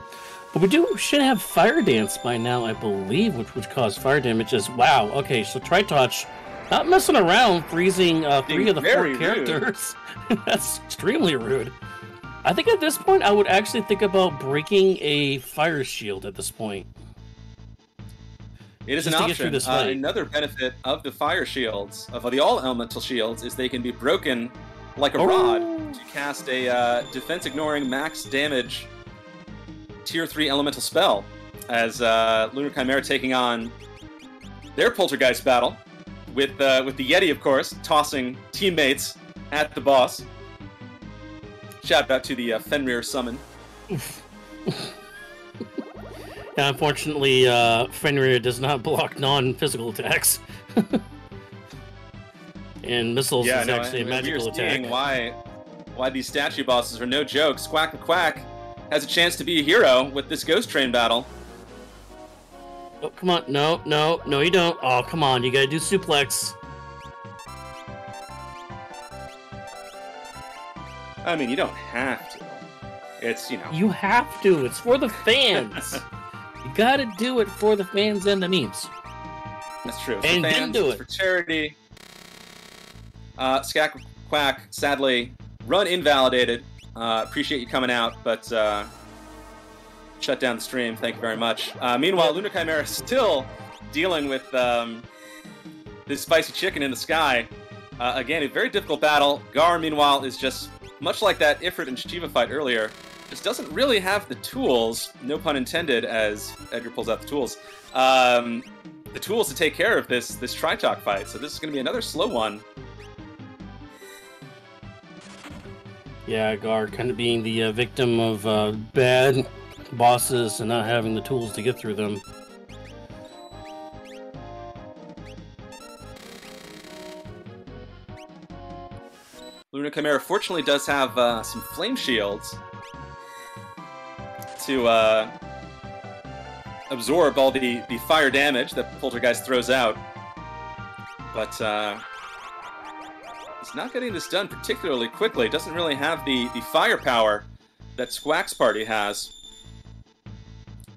But we should have Fire Dance by now, I believe, which would cause fire damage. Wow, okay, so Tritouch, not messing around, freezing 3 of the 4 characters. That's extremely rude. I think at this point, I would actually think about breaking a fire shield at this point. It is an option. Another benefit of the fire shields, of the all-elemental shields, is they can be broken like a rod to cast a defense-ignoring max damage tier 3 elemental spell, as Lunar Chimera taking on their Poltergeist battle, with the Yeti, of course, tossing teammates at the boss. Shout out to the Fenrir summon. Yeah, unfortunately, Fenrir does not block non-physical attacks. And missiles is actually a magical attack. Why these statue bosses are no joke. Squack McQuack has a chance to be a hero with this Ghost Train battle. Oh, come on. No, you don't. Oh, come on. You gotta do suplex. I mean, you don't have to. It's, You have to. It's for the fans. You gotta do it for the fans and the memes. That's true. And didn't do it. For charity. Skak Quack, sadly, run invalidated. Appreciate you coming out, but shut down the stream. Thank you very much. Meanwhile, Lunar Chimera is still dealing with this spicy chicken in the sky. Again, a very difficult battle. Gar, meanwhile, is just, much like that Ifrit and Shiva fight earlier, just doesn't really have the tools, no pun intended, as Edgar pulls out the tools, the tools to take care of this Tritalk fight. So this is going to be another slow one. Yeah, Gar kind of being the victim of bad bosses and not having the tools to get through them. Lunar Chimera fortunately does have some flame shields to absorb all the fire damage that Poltergeist throws out. But he's not getting this done particularly quickly. Doesn't really have the firepower that Squack's party has.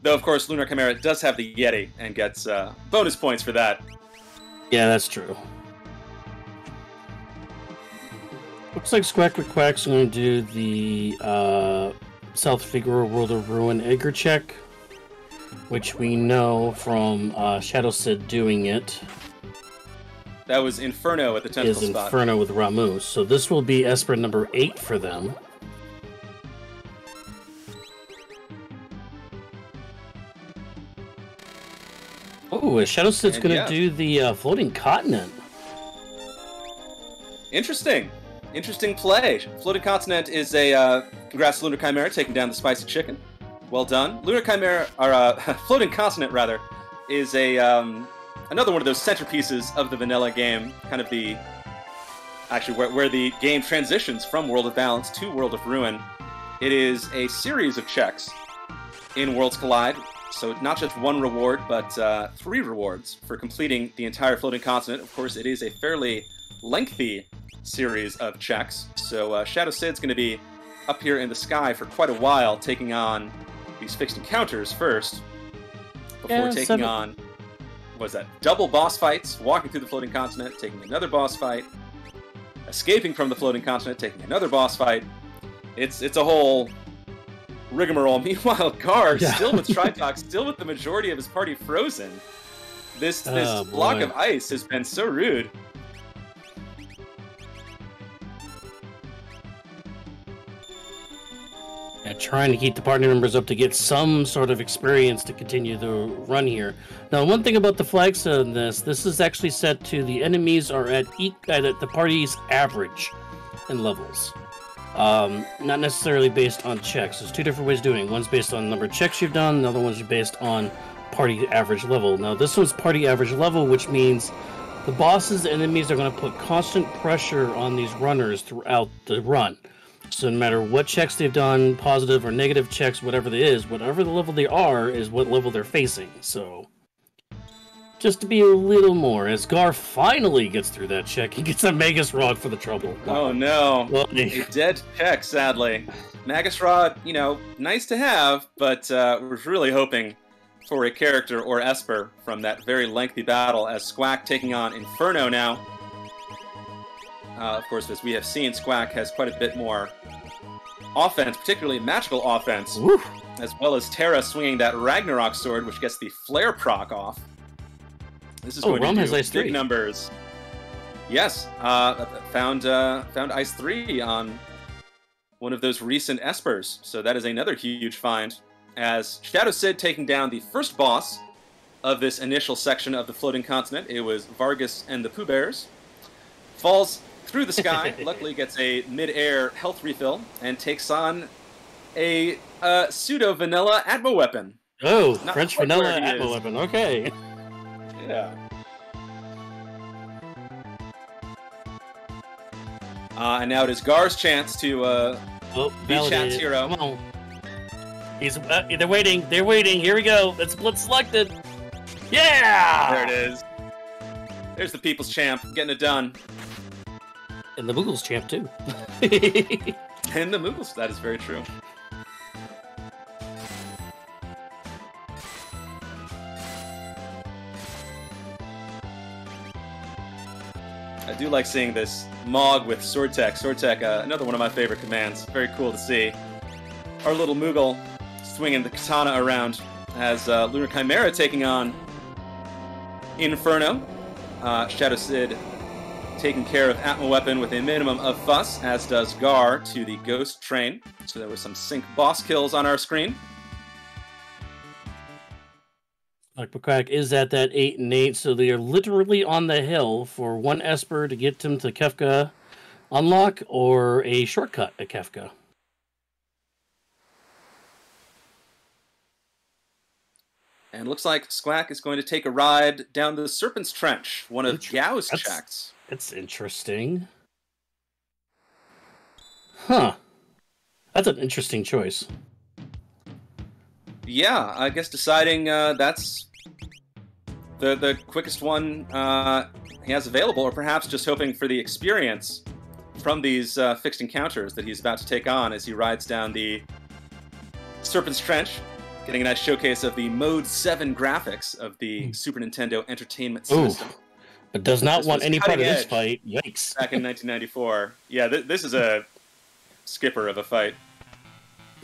Though, of course, Lunar Chimera does have the Yeti and gets bonus points for that. Yeah, that's true. Looks like Squack Quack's going to do the South Figure World of Ruin Edgar check, which we know from Shadow Sid doing it. That was Inferno at the tentacle spot. Inferno with Ramu. So this will be Esper number 8 for them. Oh, Shadow Sid's going to do the Floating Continent. Interesting. Interesting play. Floating Continent is a... congrats to Lunar Chimera taking down the spicy chicken. Well done. Lunar Chimera, or Floating Continent, rather, is a another one of those centerpieces of the vanilla game. Kind of the... Actually, where the game transitions from World of Balance to World of Ruin. It is a series of checks in Worlds Collide. So not just one reward, but 3 rewards for completing the entire Floating Continent. Of course, it is a fairly lengthy series of checks. So Shadow Sid's going to be up here in the sky for quite a while, taking on these fixed encounters first, before taking on, what was that, double boss fights, walking through the Floating Continent, taking another boss fight, escaping from the Floating Continent, taking another boss fight. It's a whole rigmarole. Meanwhile, Gar, still with Tritalk, still with the majority of his party frozen. This block of ice has been so rude. Trying to keep the partner members up to get some sort of experience to continue the run here. Now, one thing about the flags on this is actually set to the enemies are at the party's average in levels. Not necessarily based on checks. There's 2 different ways of doing it. One's based on the number of checks you've done, the other one's based on party average level. Now, this one's party average level, which means the bosses and enemies are going to put constant pressure on these runners throughout the run. So no matter what checks they've done, positive or negative checks, whatever it is, whatever the level they are is what level they're facing. So just to be a little more, as Gar finally gets through that check, he gets a Magus Rod for the trouble. Oh no, a dead check, sadly. Magus Rod, you know, nice to have, but was really hoping for a character or Esper from that very lengthy battle, as Squack taking on Inferno now. Of course, as we have seen, Squack has quite a bit more offense, particularly magical offense, as well as Terra swinging that Ragnarok sword, which gets the flare proc off. This is going to do big numbers. Yes, found Ice 3 on one of those recent Espers, so that is another huge find. As Shadow Sid taking down the first boss of this initial section of the Floating Continent, it was Vargas and the Pooh Bears, falls through the sky, luckily gets a mid-air health refill, and takes on a pseudo-vanilla Atmo weapon. Oh, not French vanilla Atmo weapon, okay. Yeah. And now it is Gar's chance to be Chat's hero. Come on. They're waiting, here we go. It's Blitz selected. Yeah! There it is. There's the People's Champ, getting it done. And the Moogles champ, too. And the Moogles, that is very true. I do like seeing this Mog with Sword Tech. Sword Tech, another one of my favorite commands. Very cool to see. Our little Moogle swinging the katana around as Lunar Chimera taking on Inferno. Shadow Sid taking care of Atma Weapon with a minimum of fuss, as does Gar to the Ghost Train. So there were some sync boss kills on our screen. Quack is at that 8 and 8, so they are literally on the hill for one Esper to get them to Kefka unlock or a shortcut at Kefka. And looks like Squack is going to take a ride down the Serpent's Trench, one of Gao's tracks. That's interesting. Huh. That's an interesting choice. Yeah, I guess deciding that's the quickest one he has available, or perhaps just hoping for the experience from these fixed encounters that he's about to take on as he rides down the Serpent's Trench, getting a nice showcase of the Mode 7 graphics of the Super Nintendo Entertainment System. It does not want any part of this fight. Yikes. Back in 1994. Yeah, this is a skipper of a fight.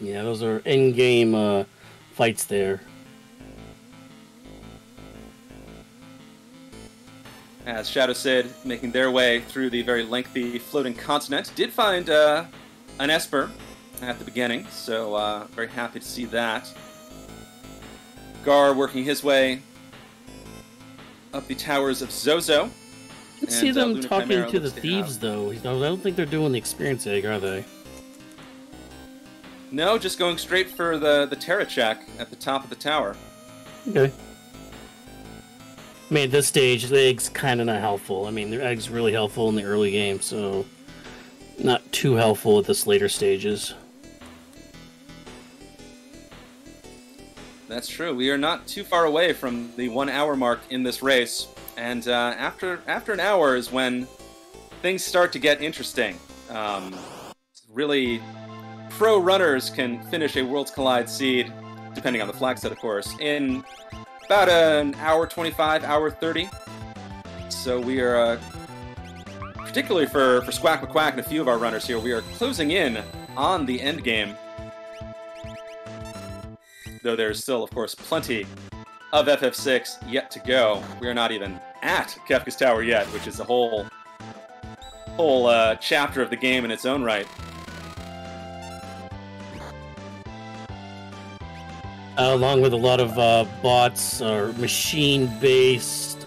Yeah, those are in-game fights there. As Shadow Sid making their way through the very lengthy floating continent. Did find an Esper at the beginning, so very happy to see that. Gar working his way up the towers of Zozo. Let's see them talking to the thieves, though. I don't think they're doing the experience egg, are they? No, just going straight for the Terra check at the top of the tower. Okay. I mean, at this stage, the egg's kind of not helpful. I mean, the egg's really helpful in the early game, so not too helpful at this later stages. That's true. We are not too far away from the 1 hour mark in this race, and after an hour is when things start to get interesting. Really, pro runners can finish a Worlds Collide seed, depending on the flag set, of course, in about an hour 25, hour 30. So we are, particularly for Squack McQuack and a few of our runners here, we are closing in on the end game. Though there's still, of course, plenty of FF6 yet to go. We are not even at Kefka's Tower yet, which is a whole chapter of the game in its own right. Along with a lot of bots or machine-based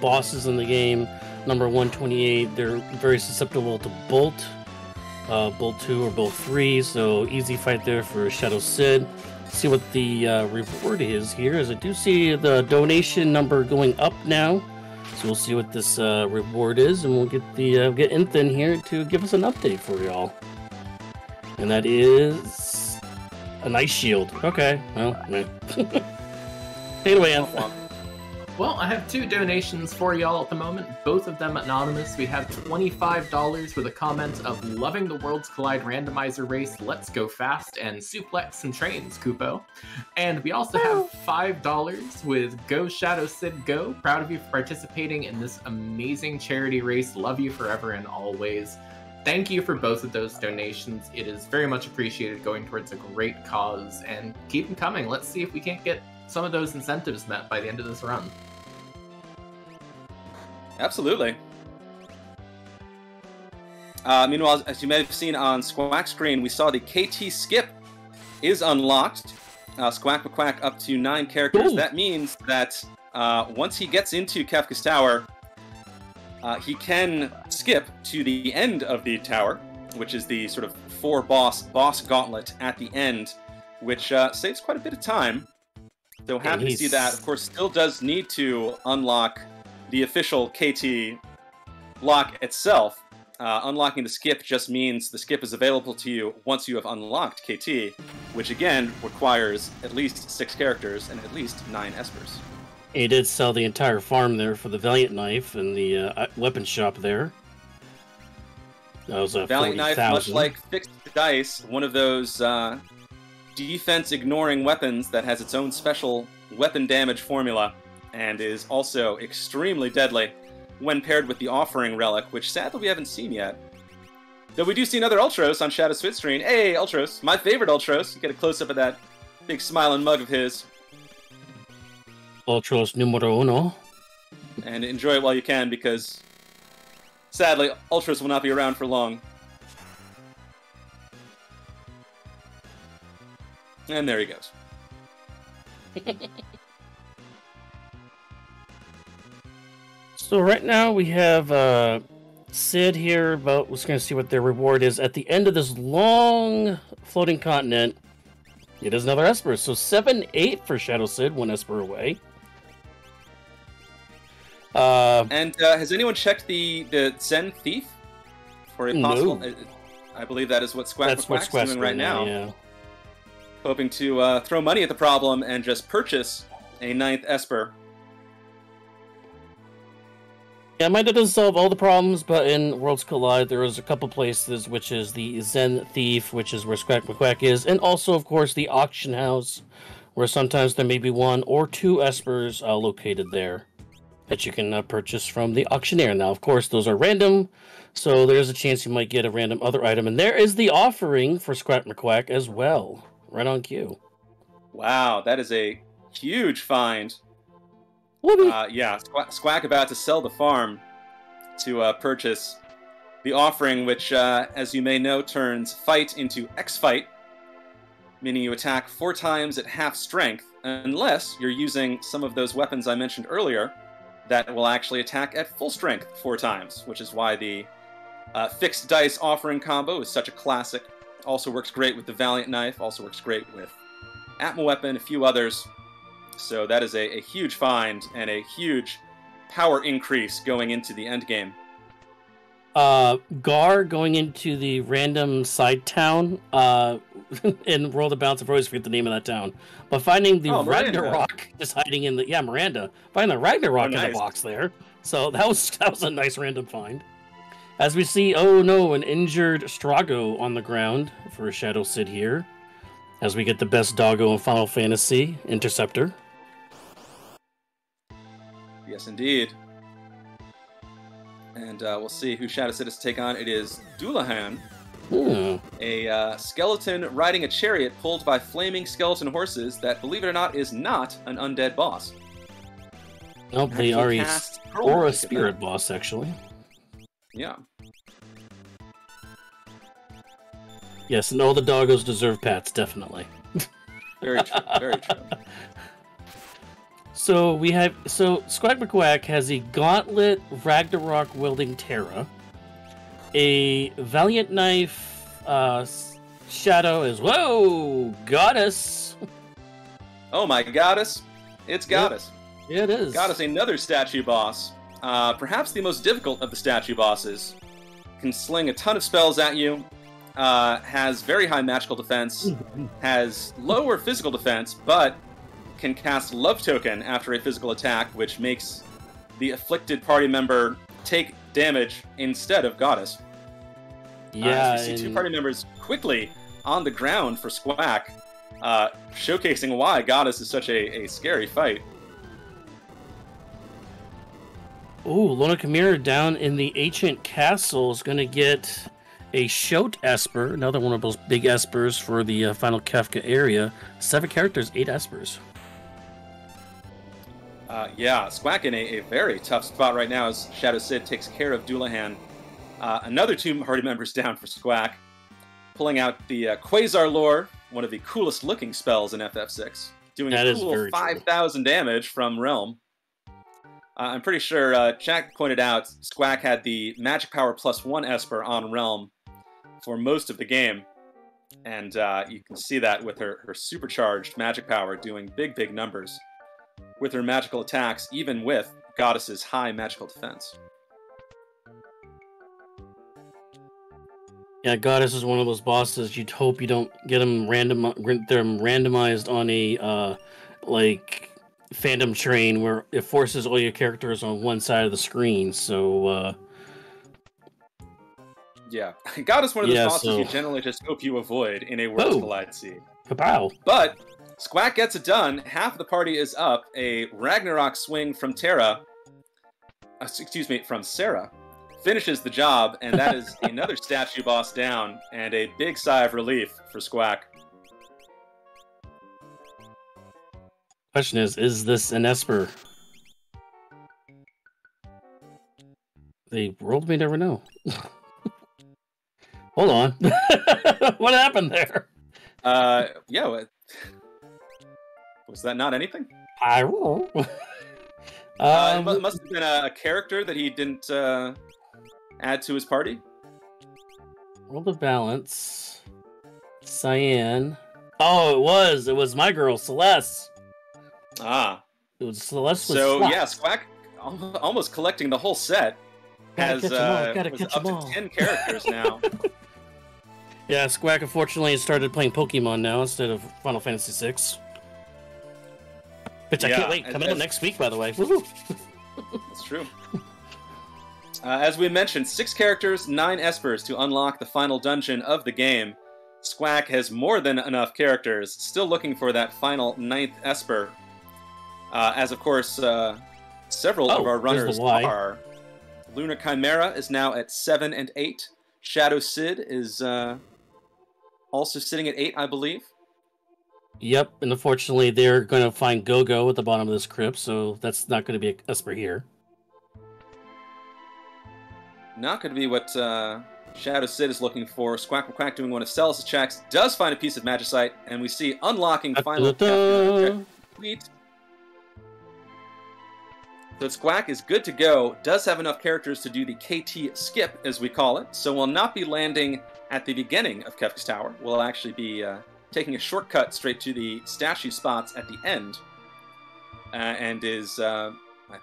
bosses in the game. Number 128, they're very susceptible to Bolt. Bolt 2 or Bolt 3, so easy fight there for Shadow Sid. See what the reward is here, as I do see the donation number going up now. So we'll see what this reward is, and we'll get get Entheo in here to give us an update for y'all. And that is an ice shield. Okay, well, man. Anyway, Entheo. Well, I have 2 donations for y'all at the moment, both of them anonymous. We have $25 with a comment of loving the Worlds Collide randomizer race, let's go fast, and suplex some trains, Kupo. And we also have $5 with Go Shadow Sid Go, proud of you for participating in this amazing charity race, love you forever and always. Thank you for both of those donations. It is very much appreciated, going towards a great cause, and keep them coming. Let's see if we can't get some of those incentives met by the end of this run. Absolutely. Meanwhile, as you may have seen on Squack's screen, we saw the KT skip is unlocked. Squack McQuack up to 9 characters. Ooh. That means that once he gets into Kefka's Tower, he can skip to the end of the tower, which is the sort of 4 boss gauntlet at the end, which saves quite a bit of time. So happy to see that. Of course, still does need to unlock the official KT lock itself. Unlocking the skip just means the skip is available to you once you have unlocked KT, which again requires at least 6 characters and at least 9 Espers. He did sell the entire farm there for the Valiant Knife and the weapon shop there. That was a Valiant Knife, much like Fixed Dice, one of those defense-ignoring weapons that has its own special weapon damage formula and is also extremely deadly. when paired with the Offering Relic, which sadly we haven't seen yet. Though we do see another Ultros on Shadow's Fit screen. Hey, Ultros. My favorite Ultros. You get a close-up of that big smiling mug of his. Ultros numero uno. And enjoy it while you can, because sadly, Ultros will not be around for long. And there he goes. So right now we have Sid here, but we're going to see what their reward is. At the end of this long floating continent, it is another Esper. So 7-8 for Shadow Sid, 1 Esper away. And has anyone checked the Zen Thief for a possible? No. I believe that is what Squack's doing right now. Yeah. Hoping to throw money at the problem and just purchase a 9th Esper. Yeah, might not solve all the problems, but in Worlds Collide, there is a couple places, which is the Zen Thief, which is where Squack McQuack is, and also, of course, the Auction House, where sometimes there may be 1 or 2 Espers located there that you can purchase from the auctioneer. Now, of course, those are random, so there's a chance you might get a random other item, and there is the offering for Squack McQuack as well, right on cue. Wow, that is a huge find. Yeah, Squack about to sell the farm to purchase the offering, which, as you may know, turns fight into X-Fight, meaning you attack 4 times at half strength, unless you're using some of those weapons I mentioned earlier that will actually attack at full strength 4 times, which is why the fixed dice offering combo is such a classic. Also works great with the Valiant Knife, also works great with Atma Weapon, a few others. So that is a huge find and a huge power increase going into the end game. Gar going into the random side town in World of Bounce. I always forget the name of that town. But finding the Ragnarok just hiding in the Miranda. Finding the Ragnarok in the box there. So that was a nice random find. As we see, oh no, an injured Strago on the ground for Shadow Sid here. As we get the best doggo in Final Fantasy, Interceptor. Yes, indeed. And we'll see who Shadow Sid is to take on. It is Dullahan, a skeleton riding a chariot pulled by flaming skeleton horses that, believe it or not, is not an undead boss. Nope, they are a spirit boss, actually. Yeah. Yes, and all the doggos deserve pats, definitely. Very true, very true. So Squack McQuack has a Gauntlet Ragnarok wielding Terra, a Valiant Knife Shadow is Goddess. Oh my Goddess, it's Goddess. Yeah, it is. Goddess, another statue boss, perhaps the most difficult of the statue bosses. Can sling a ton of spells at you. Has very high magical defense. Has lower physical defense, but can cast Love Token after a physical attack, which makes the afflicted party member take damage instead of Goddess. Yeah, we see 2 party members quickly on the ground for Squack, showcasing why Goddess is such a scary fight. Ooh, Lona Chimera down in the Ancient Castle is going to get a Shote Esper, another one of those big Espers for the Final Kefka area. 7 characters, 8 Espers. Yeah, Squack in a very tough spot right now as Shadow Sid takes care of Dullahan. Another 2 party members down for Squack, pulling out the Quasar Lore, one of the coolest looking spells in FF6, doing a cool 5,000 damage from Realm. I'm pretty sure Jack pointed out Squack had the Magic Power +1 Esper on Realm for most of the game, and you can see that with her supercharged Magic Power doing big numbers with her magical attacks, even with Goddess's high magical defense. Yeah, Goddess is one of those bosses you'd hope you don't get them randomized on a like Phantom Train where it forces all your characters on one side of the screen. So yeah, Goddess one of those bosses you generally just hope you avoid in a Worlds Collide seed. Kapow! But Squack gets it done. Half of the party is up. A Ragnarok swing from Terra. excuse me, from Sarah, finishes the job, and that is another statue boss down, and a big sigh of relief for Squack. Question is this an Esper? The world may never know. Hold on. What happened there? Yeah, was that not anything? I roll. It must have been a character that he didn't add to his party. Roll the balance. Cyan. Oh, it was my girl, Celeste. Ah. It was Celeste. So, yeah, Squack, almost collecting the whole set, has was up to 10 characters now. Yeah, Squack unfortunately started playing Pokemon now instead of Final Fantasy VI. Which I can't wait. Coming out next week, by the way. That's true. As we mentioned, 6 characters, 9 Espers to unlock the final dungeon of the game. Squack has more than enough characters, still looking for that final 9th Esper. As, of course, several of our runners are. Lunar Chimera is now at 7 and 8. Shadow Sid is also sitting at 8, I believe. Yep, and unfortunately they're going to find Go-Go at the bottom of this crypt, so that's not going to be an Esper here. Not going to be what Shadow Sid is looking for. Squack McQuack doing one of Celis' checks, does find a piece of Magicite, and we see unlocking final complete. So Squack is good to go, does have enough characters to do the KT skip, as we call it, so will not be landing at the beginning of Kefka's Tower. We'll actually be taking a shortcut straight to the statue spots at the end, and is, I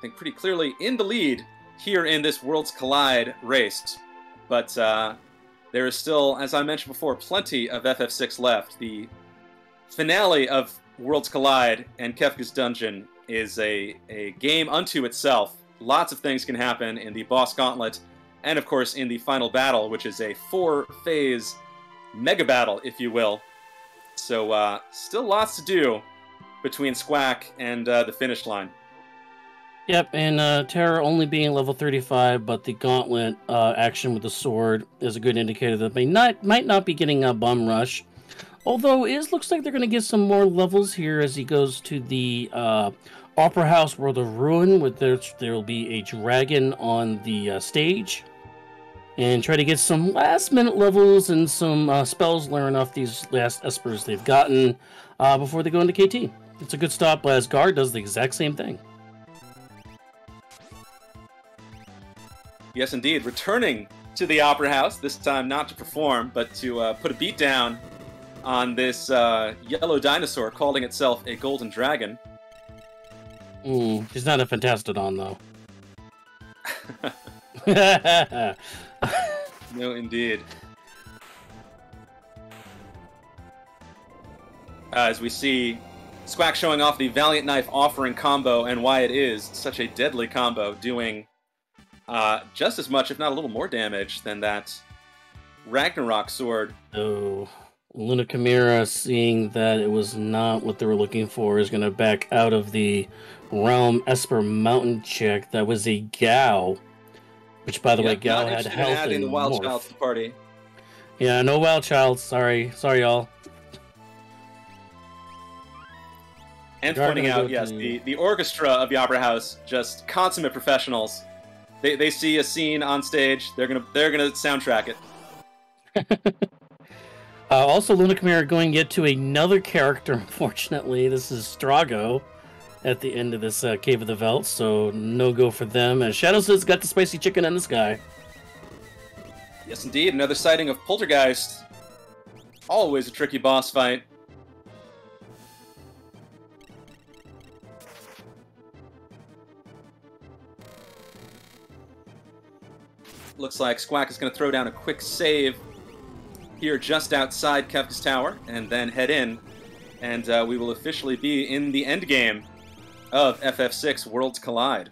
think, pretty clearly in the lead here in this Worlds Collide race. But there is still, as I mentioned before, plenty of FF6 left. The finale of Worlds Collide and Kefka's Dungeon is a game unto itself. Lots of things can happen in the boss gauntlet, and of course in the final battle, which is a 4-phase mega battle, if you will. So still lots to do between Squack and the finish line. Yep, and Terror only being level 35, but the gauntlet action with the sword is a good indicator that they might not be getting a bum rush. Although it looks like they're going to get some more levels here as he goes to the Opera House World of Ruin, where there will be a dragon on the stage. And try to get some last-minute levels and some spells learned off these last Espers they've gotten before they go into KT. It's a good stop, as Guard does the exact same thing. Yes, indeed. Returning to the Opera House, this time not to perform, but to put a beat down on this yellow dinosaur calling itself a golden dragon. She's not a Phantastodon, though. No, indeed. As we see Squack showing off the Valiant Knife offering combo and why it is such a deadly combo, doing just as much, if not a little more damage than that Ragnarok sword. Oh, Luna Chimera, seeing that it was not what they were looking for, is going to back out of the Realm Esper Mountain check. That was a Gao, which, by the way, Gao had health adding and the Wild morph. Child to the party. Yeah, no Wild Child. Sorry, y'all. And pointing out, yes, the orchestra of the Opera House, just consummate professionals. They see a scene on stage, they're gonna soundtrack it. Also, Luna Chimera going to get to another character, unfortunately. This is Strago at the end of this Cave of the Veldt, so no go for them. And Shadows has got the spicy chicken in the sky. Yes, indeed. Another sighting of Poltergeist. Always a tricky boss fight. Looks like Squack is going to throw down a quick save here just outside Kefka's Tower, and then head in, and we will officially be in the endgame of FF6 Worlds Collide.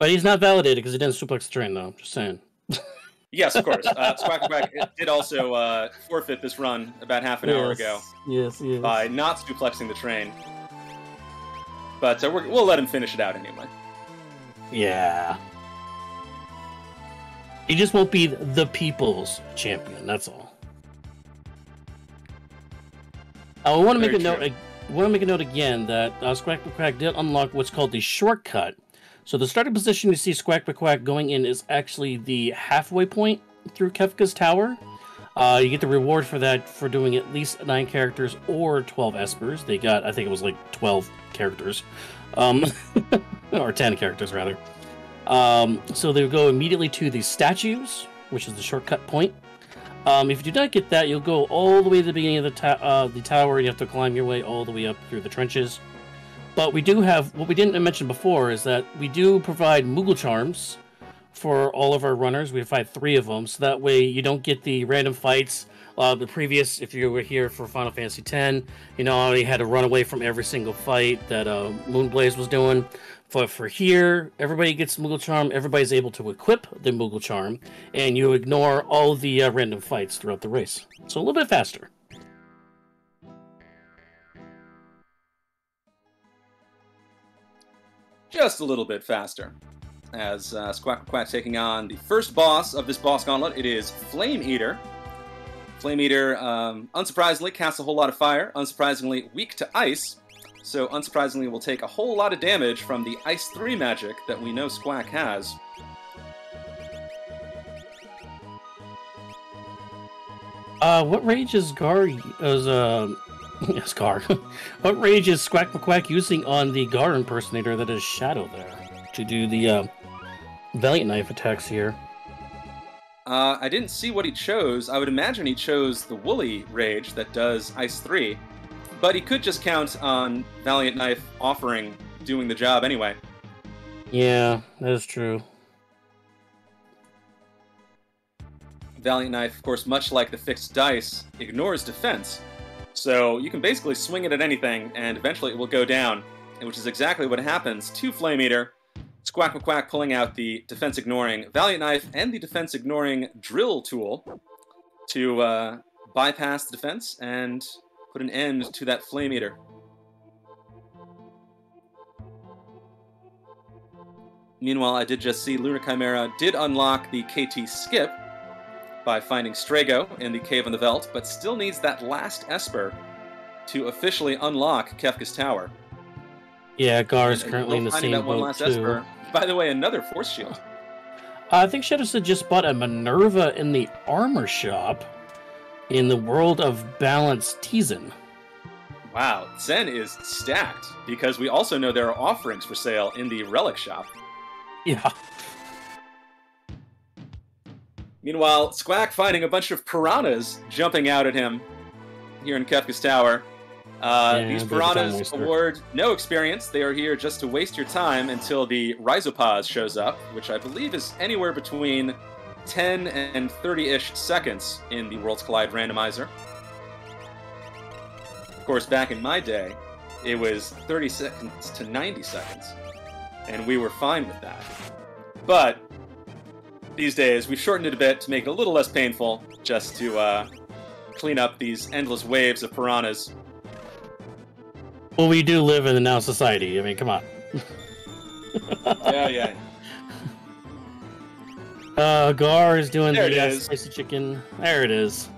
But he's not validated because he didn't suplex the train, though. Just saying. Yes, of course. Squack did also forfeit this run about half an hour ago. Yes. By not suplexing the train. But we'll let him finish it out anyway. Yeah. He just won't be the people's champion. That's all. I want to make a note. I want to make a note again that Squack Quack did unlock what's called the shortcut. So the starting position you see Squack Quack going in is actually the halfway point through Kefka's tower. You get the reward for that for doing at least 9 characters or 12 espers. They got, I think it was like 12 characters, or 10 characters rather. So they go immediately to the statues, which is the shortcut point. If you do not get that, you'll go all the way to the beginning of the tower. You have to climb your way all the way up through the trenches. But we do have, what we didn't mention before is that we do provide Moogle Charms for all of our runners. We provide 3 of them, so that way you don't get the random fights. The previous, if you were here for Final Fantasy X, you know, you had to run away from every single fight that Moonblaze was doing. For here, everybody gets Moogle Charm, everybody's able to equip the Moogle Charm, and you ignore all the random fights throughout the race. So a little bit faster. Just a little bit faster. As Squack Quack taking on the first boss of this boss gauntlet, it is Flame Eater. Flame Eater, unsurprisingly, casts a whole lot of fire, unsurprisingly weak to ice, so unsurprisingly will take a whole lot of damage from the Ice 3 magic that we know Squack has. What rage is Gar... yes, Gar. What rage is Squack Quack using on the Gar impersonator that is Shadow there to do the Valiant Knife attacks here? I didn't see what he chose. I would imagine he chose the Woolly Rage that does Ice 3, but he could just count on Valiant Knife offering doing the job anyway. Yeah, that is true. Valiant Knife, of course, much like the fixed dice, ignores defense. So you can basically swing it at anything, and eventually it will go down, which is exactly what happens to Flame Eater. Squack Quack pulling out the defense-ignoring Valiant Knife and the defense-ignoring Drill tool to bypass the defense and put an end to that Flame Eater. Meanwhile, I did just see Lunar Chimera did unlock the KT Skip by finding Strago in the Cave on the Veldt, but still needs that last Esper to officially unlock Kefka's Tower. Yeah, Gar is currently in the same boat, too. Esper. By the way, another Force Shield. I think Shadowsid just bought a Minerva in the armor shop in the World of Balance Tizen. Wow, Zen is stacked, because we also know there are offerings for sale in the Relic shop. Yeah. Meanwhile, Squack finding a bunch of piranhas jumping out at him here in Kefka's Tower. These piranhas award no experience. They are here just to waste your time until the Rhizopause shows up, which I believe is anywhere between 10 and 30-ish seconds in the Worlds Collide randomizer. Of course, back in my day, it was 30 seconds to 90 seconds, and we were fine with that. But these days, we've shortened it a bit to make it a little less painful, just to clean up these endless waves of piranhas. Well, we do live in a now society. I mean, come on. Yeah. Gar is doing the spicy chicken. There it is.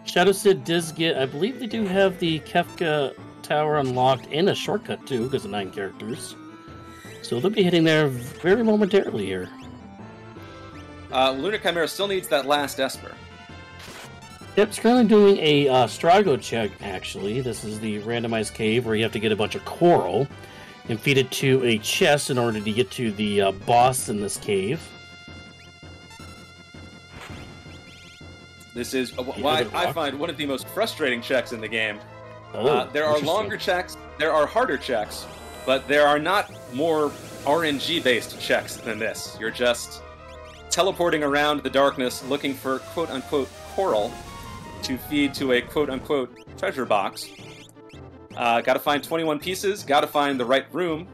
Shadowsid does get, I believe they do have the Kefka Tower unlocked in a shortcut too, because of 9 characters. So they'll be hitting there very momentarily here. Lunar Chimera still needs that last Esper. Yep, it's currently doing a Strago check, actually. This is the randomized cave where you have to get a bunch of coral and feed it to a chest in order to get to the boss in this cave. This is why I find one of the most frustrating checks in the game. There are longer checks, there are harder checks, but there are not more RNG-based checks than this. You're just teleporting around the darkness looking for quote-unquote coral to feed to a quote-unquote treasure box. Gotta find 21 pieces, gotta find the right room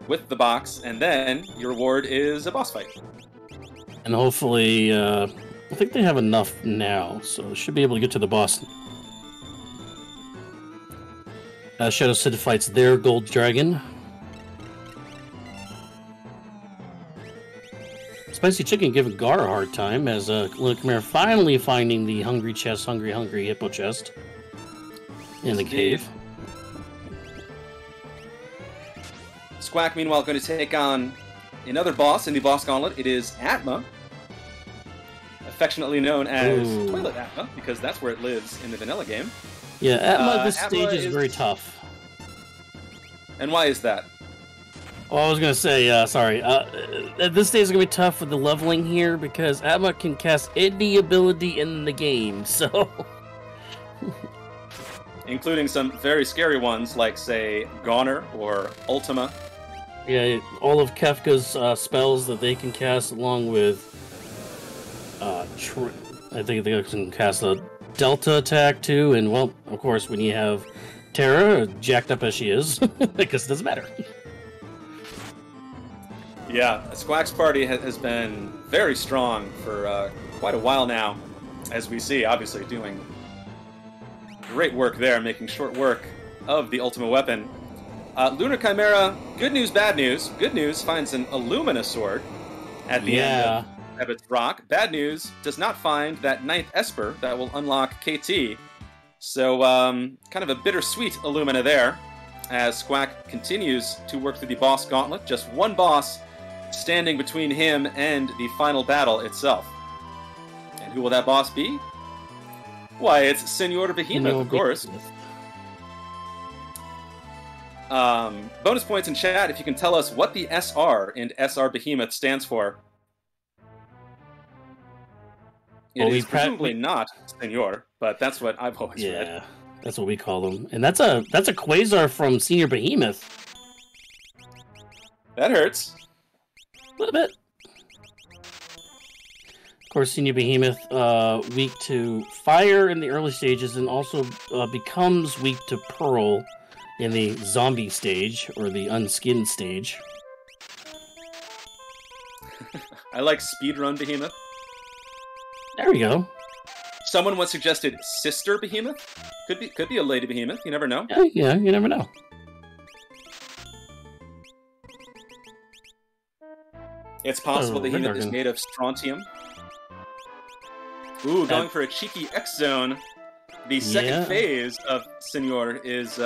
with the box, and then your reward is a boss fight. And hopefully, I think they have enough now, so should be able to get to the boss. Shadow Sid fights their gold dragon. Spicy Chicken giving Gar a hard time as Luna Chimera finally finding the hungry chest, hungry hippo chest in the cave. Squack, meanwhile, going to take on another boss in the boss gauntlet. It is Atma, affectionately known as Toilet Atma, because that's where it lives in the vanilla game. Yeah, Atma, this stage is very tough. And why is that? Well, I was going to say, sorry, this stage is going to be tough with the leveling here because Atma can cast any ability in the game, so... Including some very scary ones like, say, Goner or Ultima. Yeah, all of Kefka's spells that they can cast along with... I think they can cast a Delta attack too, and well, of course, when you have Terra, jacked up as she is, because it doesn't matter. Yeah, Squack's party has been very strong for quite a while now, as we see, obviously doing great work there, making short work of the Ultima weapon. Lunar Chimera, good news, bad news. Good news, finds an Illumina sword at the end of its rock. Bad news, does not find that 9th Esper that will unlock KT. So, kind of a bittersweet Illumina there, as Squack continues to work through the boss gauntlet. Just one boss standing between him and the final battle itself. And who will that boss be? Why, it's Senor Behemoth, of course. Bonus points in chat if you can tell us what the SR in SR Behemoth stands for. It is presumably not Senor, but that's what I've always read. Yeah, that's what we call them. And that's a Quasar from Senior Behemoth. That hurts. A little bit. Of course, Senior Behemoth, weak to fire in the early stages, and also becomes weak to Pearl in the zombie stage, or the unskinned stage. I like Speedrun Behemoth. There we go. Someone once suggested Sister Behemoth. Could be a Lady Behemoth. You never know. Yeah, you never know. It's possible Behemoth is made of strontium. Ooh, going for a cheeky X zone. The second phase of Senor is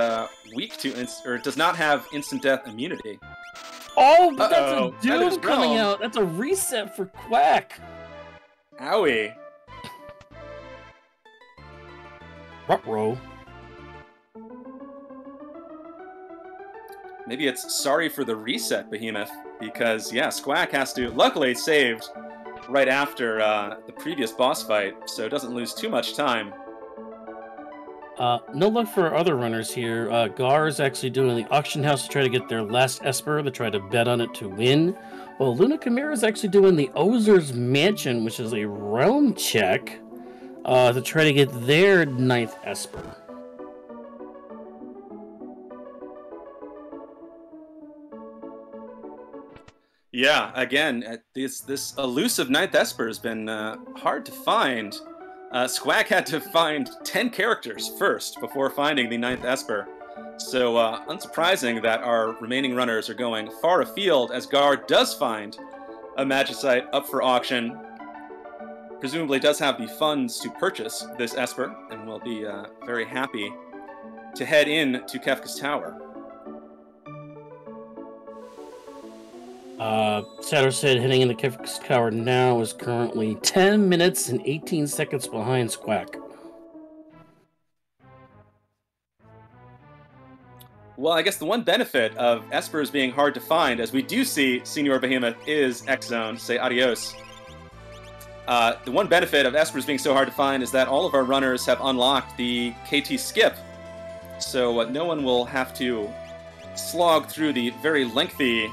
weak to or does not have instant death immunity. Oh, but that's a Doom coming out. That's a reset for Quack. Owie. Ruh-roh. Maybe it's sorry for the reset, Behemoth, because, yeah, Squack has to... Luckily, it's saved right after the previous boss fight, so it doesn't lose too much time. No luck for our other runners here. Gar is actually doing the auction house to try to get their last Esper, to try to bet on it to win. Well, Luna Chimera is actually doing the Ozer's Mansion, which is a realm check, to try to get their 9th Esper. Yeah, again, this elusive 9th Esper has been hard to find. Squack had to find 10 characters first before finding the 9th Esper. So, unsurprising that our remaining runners are going far afield as Gar does find a Magicite up for auction. Presumably does have the funds to purchase this Esper, and will be very happy to head in to Kefka's Tower. Satter said heading into Kefka's Tower now is currently 10 minutes and 18 seconds behind Squack. Well, I guess the one benefit of Espers being hard to find, as we do see Senor Behemoth is X-Zone, say adios. The one benefit of Espers being so hard to find is that all of our runners have unlocked the KT skip, so no one will have to slog through the very lengthy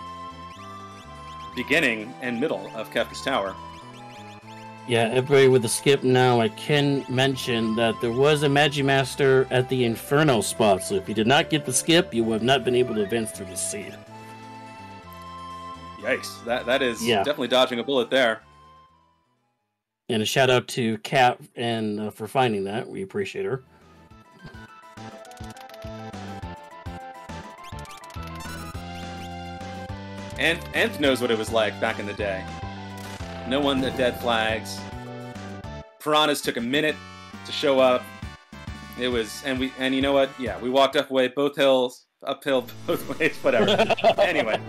beginning and middle of Kefka's Tower. Yeah, everybody with the skip now, I can mention that there was a Magimaster at the Inferno spot, so if you did not get the skip, you would have not been able to advance through the seed. Yikes, that is definitely dodging a bullet there. And a shout out to Kat and for finding that. We appreciate her. And Enth knows what it was like back in the day. No one at dead flags. Piranhas took a minute to show up. It was, and you know what? Yeah, we walked uphill both ways, whatever. Anyway,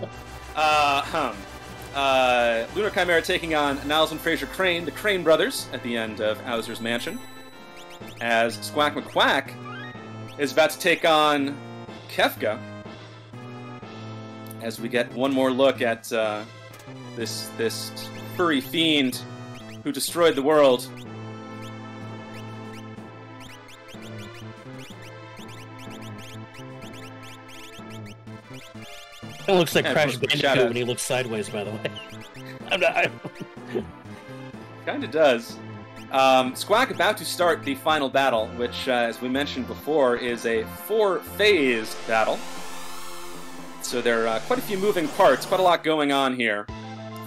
Lunar Chimera taking on Niles and Fraser Crane, the Crane brothers, at the end of Owser's Mansion, as Squack McQuack is about to take on Kefka, as we get one more look at this furry fiend who destroyed the world. It looks like Crash Bandicoot when he looks sideways, by the way. Kinda does. Squack about to start the final battle, which, as we mentioned before, is a 4-phase battle. So there are quite a few moving parts, quite a lot going on here.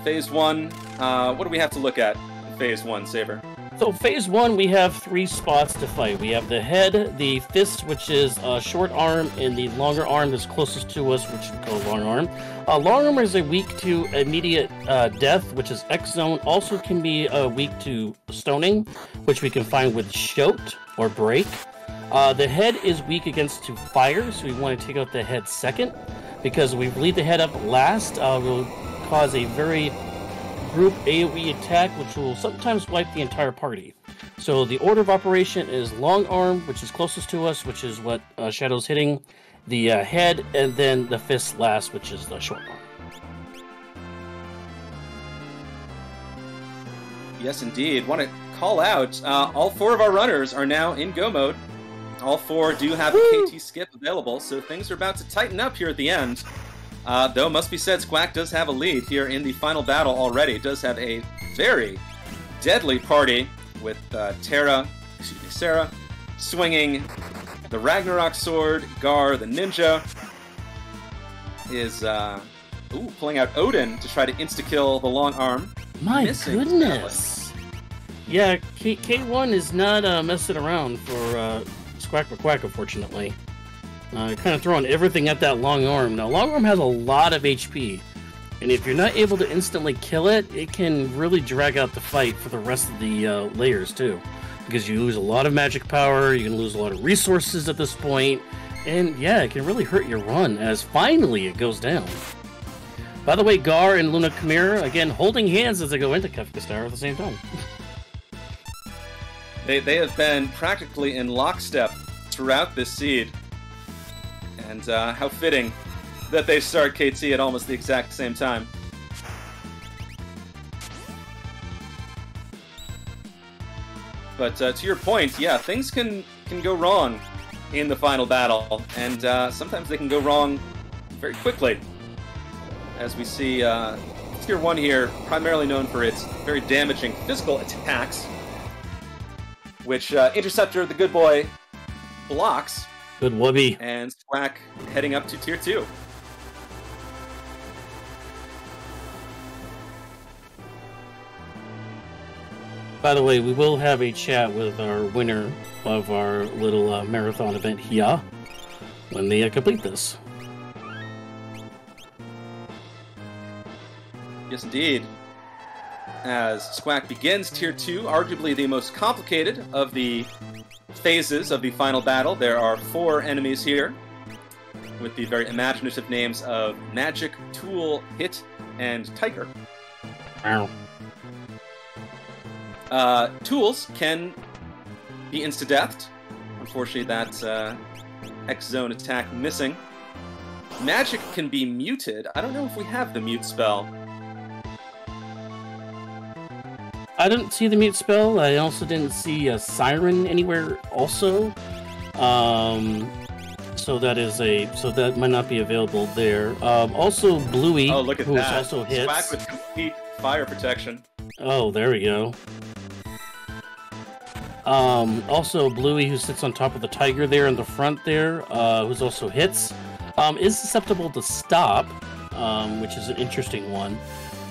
Phase 1, what do we have to look at in Phase 1, Saber? So Phase 1, we have 3 spots to fight. We have the head, the fist, which is a short arm, and the longer arm that's closest to us, which we call long arm. Long arm is weak to immediate death, which is X zone. Also can be weak to stoning, which we can find with shout or break. The head is weak against to fire, so we want to take out the head second, because if we leave the head up last, we'll cause a very group AoE attack, which will sometimes wipe the entire party. So the order of operation is long arm, which is closest to us, which is what Shadow's hitting, the head, and then the fist last, which is the short arm. Yes, indeed. Want to call out, all 4 of our runners are now in go mode. All 4 do have a KT skip available, so things are about to tighten up here at the end. Though, must be said, Squack does have a lead here in the final battle already. It does have a very deadly party with Sarah, swinging the Ragnarok sword. Gar, the ninja, is pulling out Odin to try to insta-kill the long arm. My goodness! Yeah, K1 is not messing around for Squack McQuack, unfortunately. Kind of throwing everything at that long arm. Now, long arm has a lot of HP, and if you're not able to instantly kill it, it can really drag out the fight for the rest of the layers, too. Because you lose a lot of magic power, you can lose a lot of resources at this point, and yeah, it can really hurt your run, as finally it goes down. By the way, Gar and Luna Chimera, again, holding hands as they go into Kefka's Tower at the same time. They have been practically in lockstep throughout this seed. And how fitting that they start KT at almost the exact same time. But to your point, yeah, things can go wrong in the final battle, and sometimes they can go wrong very quickly. As we see Tier 1 here, primarily known for its very damaging physical attacks, which Interceptor, the good boy, blocks. Good whoopee. And Squack heading up to Tier 2. By the way, we will have a chat with our winner of our little marathon event here when they complete this. Yes, indeed. As Squack begins Tier 2, arguably the most complicated of the phases of the final battle. There are 4 enemies here, with the very imaginative names of Magic, Tool, Hit, and Tiger. Wow. Tools can be insta-deathed. Unfortunately, that X-Zone attack missing. Magic can be muted. I don't know if we have the mute spell. I didn't see the mute spell. I also didn't see a siren anywhere also. So that might not be available there. Also Bluey, oh, look at who that. also hits. Squack with complete fire protection. Oh, there we go. Also Bluey, who sits on top of the tiger there in the front there, who's also hits, is susceptible to stop, which is an interesting one.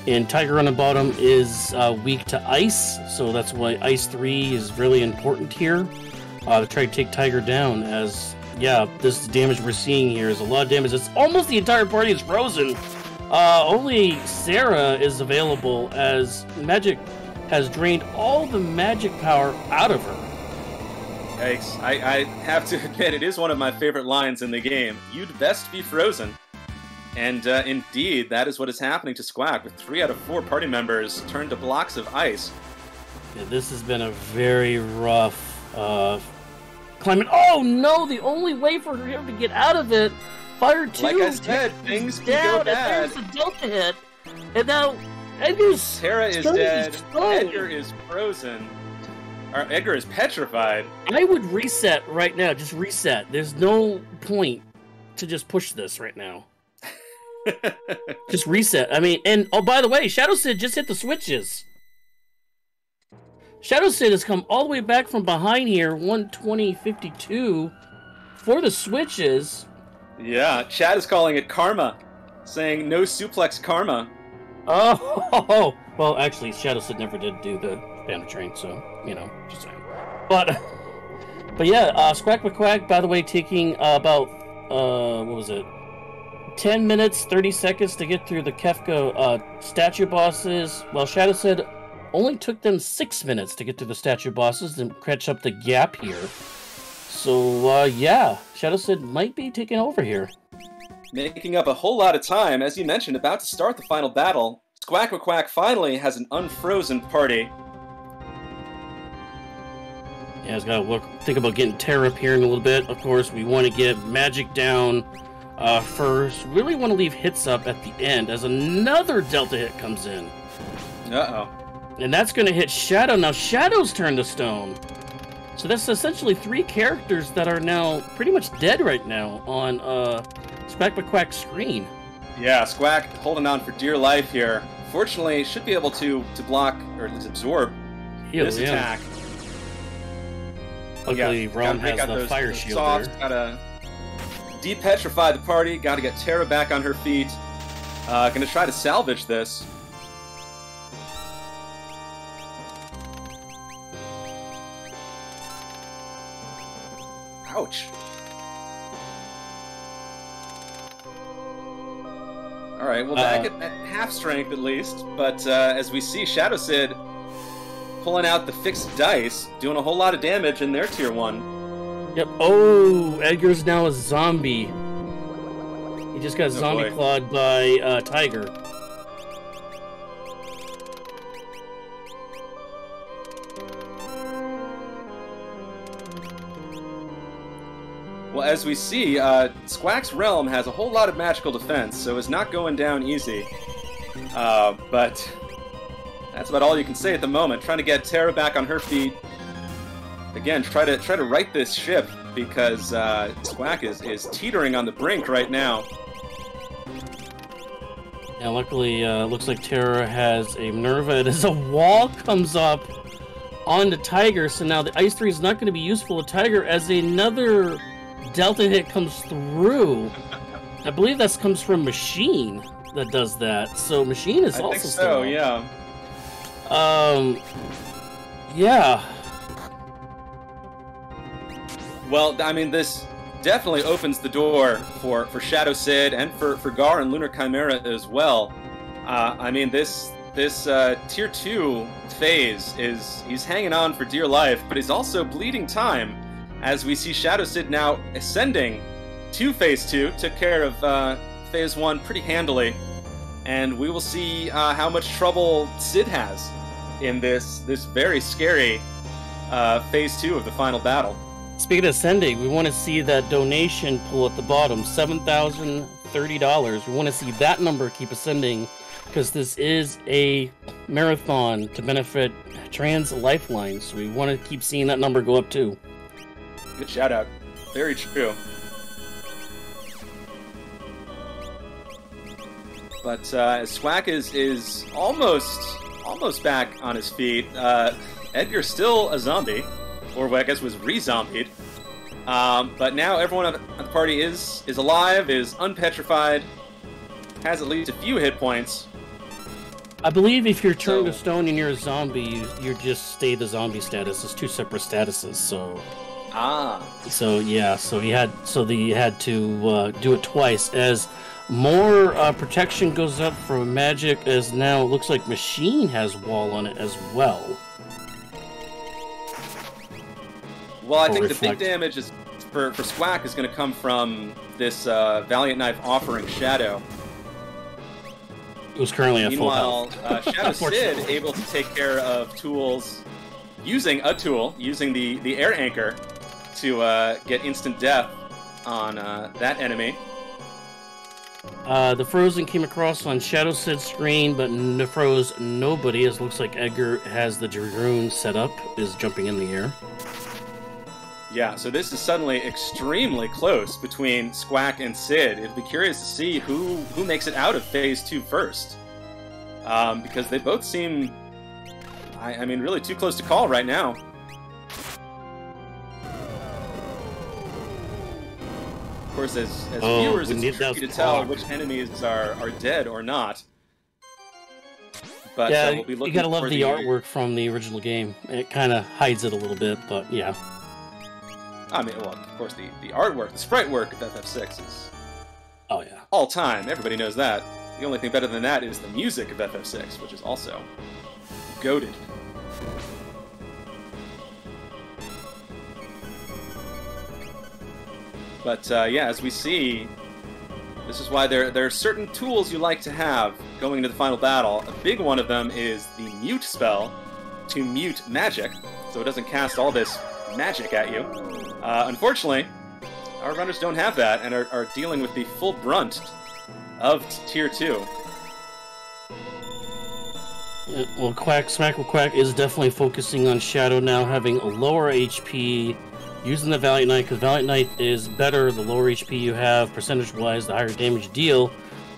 And Tiger on the bottom is weak to ice, so that's why Ice 3 is really important here to try to take Tiger down, as, yeah, this damage we're seeing here is a lot of damage. It's almost the entire party is frozen. Only Sarah is available as magic has drained all the magic power out of her. Yikes. I have to admit, it is one of my favorite lines in the game. You'd best be frozen. And indeed, that is what is happening to Squack, with 3 out of 4 party members turned to blocks of ice. Yeah, this has been a very rough climate. Oh no! The only way for him to get out of it, Fire 2. Like I said, things can go bad. And there's a Delta hit, and now Edgar's Terra is dead. Edgar is frozen. Or Edgar is petrified. I would reset right now. Just reset. There's no point to just push this right now. Just reset. I mean, and oh, by the way, Shadow Sid just hit the switches. Shadow Sid has come all the way back from behind here, 120.52 for the switches. Yeah, Chad is calling it karma, saying no suplex karma. Oh, well, actually, Shadow Sid never did do the Panda Train, so, you know, just saying. But yeah, Squack McQuack, by the way, taking about, what was it? 10 minutes, 30 seconds to get through the Kefka statue bosses, while Shadow Sid only took them 6 minutes to get through the statue bosses and catch up the gap here. So, yeah, Shadow Sid might be taking over here. Making up a whole lot of time, as you mentioned, about to start the final battle. Squack McQuack finally has an unfrozen party. Yeah, he's got to think about getting Terra up here in a little bit. Of course, we want to get magic down first. Really want to leave hits up at the end as another Delta hit comes in. Uh-oh. And that's going to hit Shadow. Now Shadow's turned to stone. So that's essentially 3 characters that are now pretty much dead right now on Squack McQuack's screen. Yeah, Squack holding on for dear life here. Fortunately, should be able to block, or to absorb this attack. Luckily, Ron has the fire shield there. Gotta de-petrify the party, gotta get Terra back on her feet. Gonna try to salvage this. Ouch. Alright, well, back at half strength at least, but as we see, Shadow Sid pulling out the fixed dice, doing a whole lot of damage in their tier 1. Yep. Oh, Edgar's now a zombie. He just got zombie clawed by Tiger. Well, as we see, Squack's realm has a whole lot of magical defense, so it's not going down easy. But that's about all you can say at the moment. Trying to get Terra back on her feet. Again, try to right this ship, because Squack is teetering on the brink right now. Yeah, luckily, looks like Terra has a Minerva, and as a wall comes up onto Tiger, so now the Ice 3 is not going to be useful to Tiger as another Delta hit comes through. I believe that comes from Machine that does that. So Machine is also still. I think so, yeah. Yeah. Well, I mean, this definitely opens the door for Shadow Sid and for Gar and Lunar Chimera as well. I mean, this tier 2 phase he's hanging on for dear life, but he's also bleeding time. As we see Shadow Sid now ascending to Phase 2, took care of Phase 1 pretty handily, and we will see how much trouble Sid has in this very scary Phase 2 of the final battle. Speaking of ascending, we want to see that donation pool at the bottom, $7,030. We want to see that number keep ascending, because this is a marathon to benefit Trans Lifeline, so we want to keep seeing that number go up too. Good shout out. Very true. But Squack is almost back on his feet. Edgar's still a zombie, or what I guess was re-zombied. But now everyone at the party is alive, is unpetrified, has at least a few hit points. I believe if you're turned to stone and you're a zombie, you just stay the zombie status. It's 2 separate statuses, so... Ah. So yeah, so he had to do it twice. As More protection goes up from magic, as now it looks like Machine has wall on it as well. Well, I think the big damage is for Squack is going to come from this Valiant Knife offering Shadow. It was currently at full health. Meanwhile, Shadow Sid able to take care of tools using the air anchor to get instant death on that enemy. The Frozen came across on Shadow Sid's screen, but froze nobody, as it looks like Edgar has the Dragoon set up, is jumping in the air. Yeah, so this is suddenly extremely close between Squack and Sid. It'll be curious to see who makes it out of Phase 2 first. Because they both seem, I mean, really too close to call right now. Of course, as viewers, it's tricky to tell which enemies are dead or not. But yeah, we'll be looking you gotta love the artwork from the original game. It kind of hides it a little bit, but yeah. I mean, well, of course, the artwork, the sprite work of FF6 is yeah, all time. Everybody knows that. The only thing better than that is the music of FF6, which is also goated. But yeah, as we see, this is why there are certain tools you like to have going into the final battle. A big one of them is the mute spell to mute magic, so it doesn't cast all this magic at you. Unfortunately, our runners don't have that and are dealing with the full brunt of Tier 2. Well, Smack with Quack is definitely focusing on Shadow now, having a lower HP, using the Valiant Knight, because Valiant Knight is better the lower HP you have, percentage-wise, the higher damage you deal.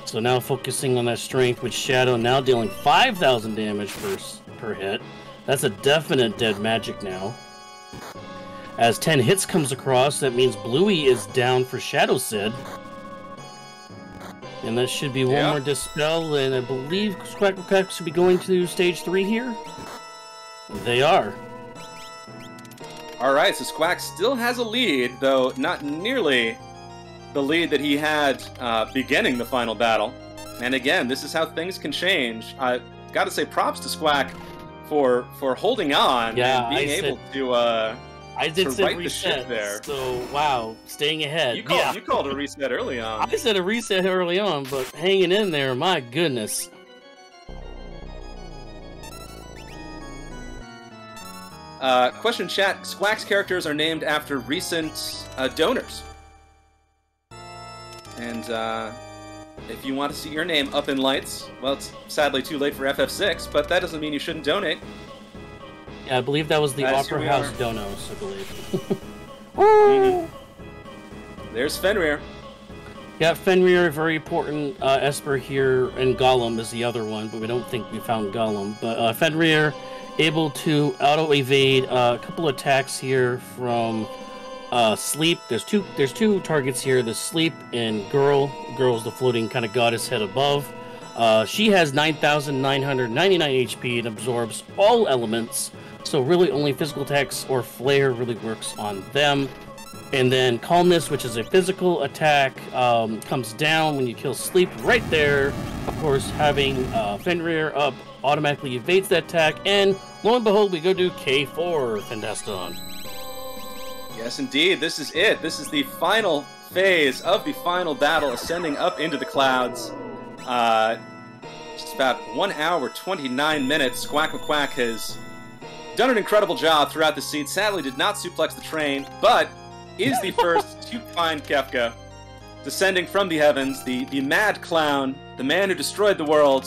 So now focusing on that strength, with Shadow now dealing 5,000 damage per hit. That's a definite dead magic now. As 10 hits comes across, that means Bluey is down for Shadow Sid. And that should be one more Dispel, and I believe Squack should be going to Stage 3 here. They are. Alright, so Squack still has a lead, though not nearly the lead that he had beginning the final battle. And again, this is how things can change. I've got to say props to Squack for holding on and being able to... I did say right reset there. So wow, staying ahead. You called a reset early on. I said a reset early on, but hanging in there, my goodness. Question chat, Squack's characters are named after recent donors. And if you want to see your name up in lights, well, it's sadly too late for FF6, but that doesn't mean you shouldn't donate. Yeah, I believe that was the Opera House Donos, I believe. There's Fenrir. Yeah, Fenrir, very important. Esper here, and Gollum is the other one, but we don't think we found Gollum. But Fenrir able to auto-evade a couple attacks here from Sleep. There's two targets here, the Sleep and Girl. Girl's the floating kind of goddess head above. She has 9,999 HP and absorbs all elements. So really only physical attacks or flare really works on them. And then Calmness, which is a physical attack, comes down when you kill Sleep right there. Of course, having Fenrir up automatically evades that attack. And lo and behold, we go to K4, Fendaston. Yes, indeed. This is it. This is the final phase of the final battle, ascending up into the clouds. Just about 1 hour, 29 minutes. Squack McQuack has done an incredible job throughout the seat. Sadly did not suplex the train, but is the first to find Kefka, descending from the heavens, the mad clown, the man who destroyed the world,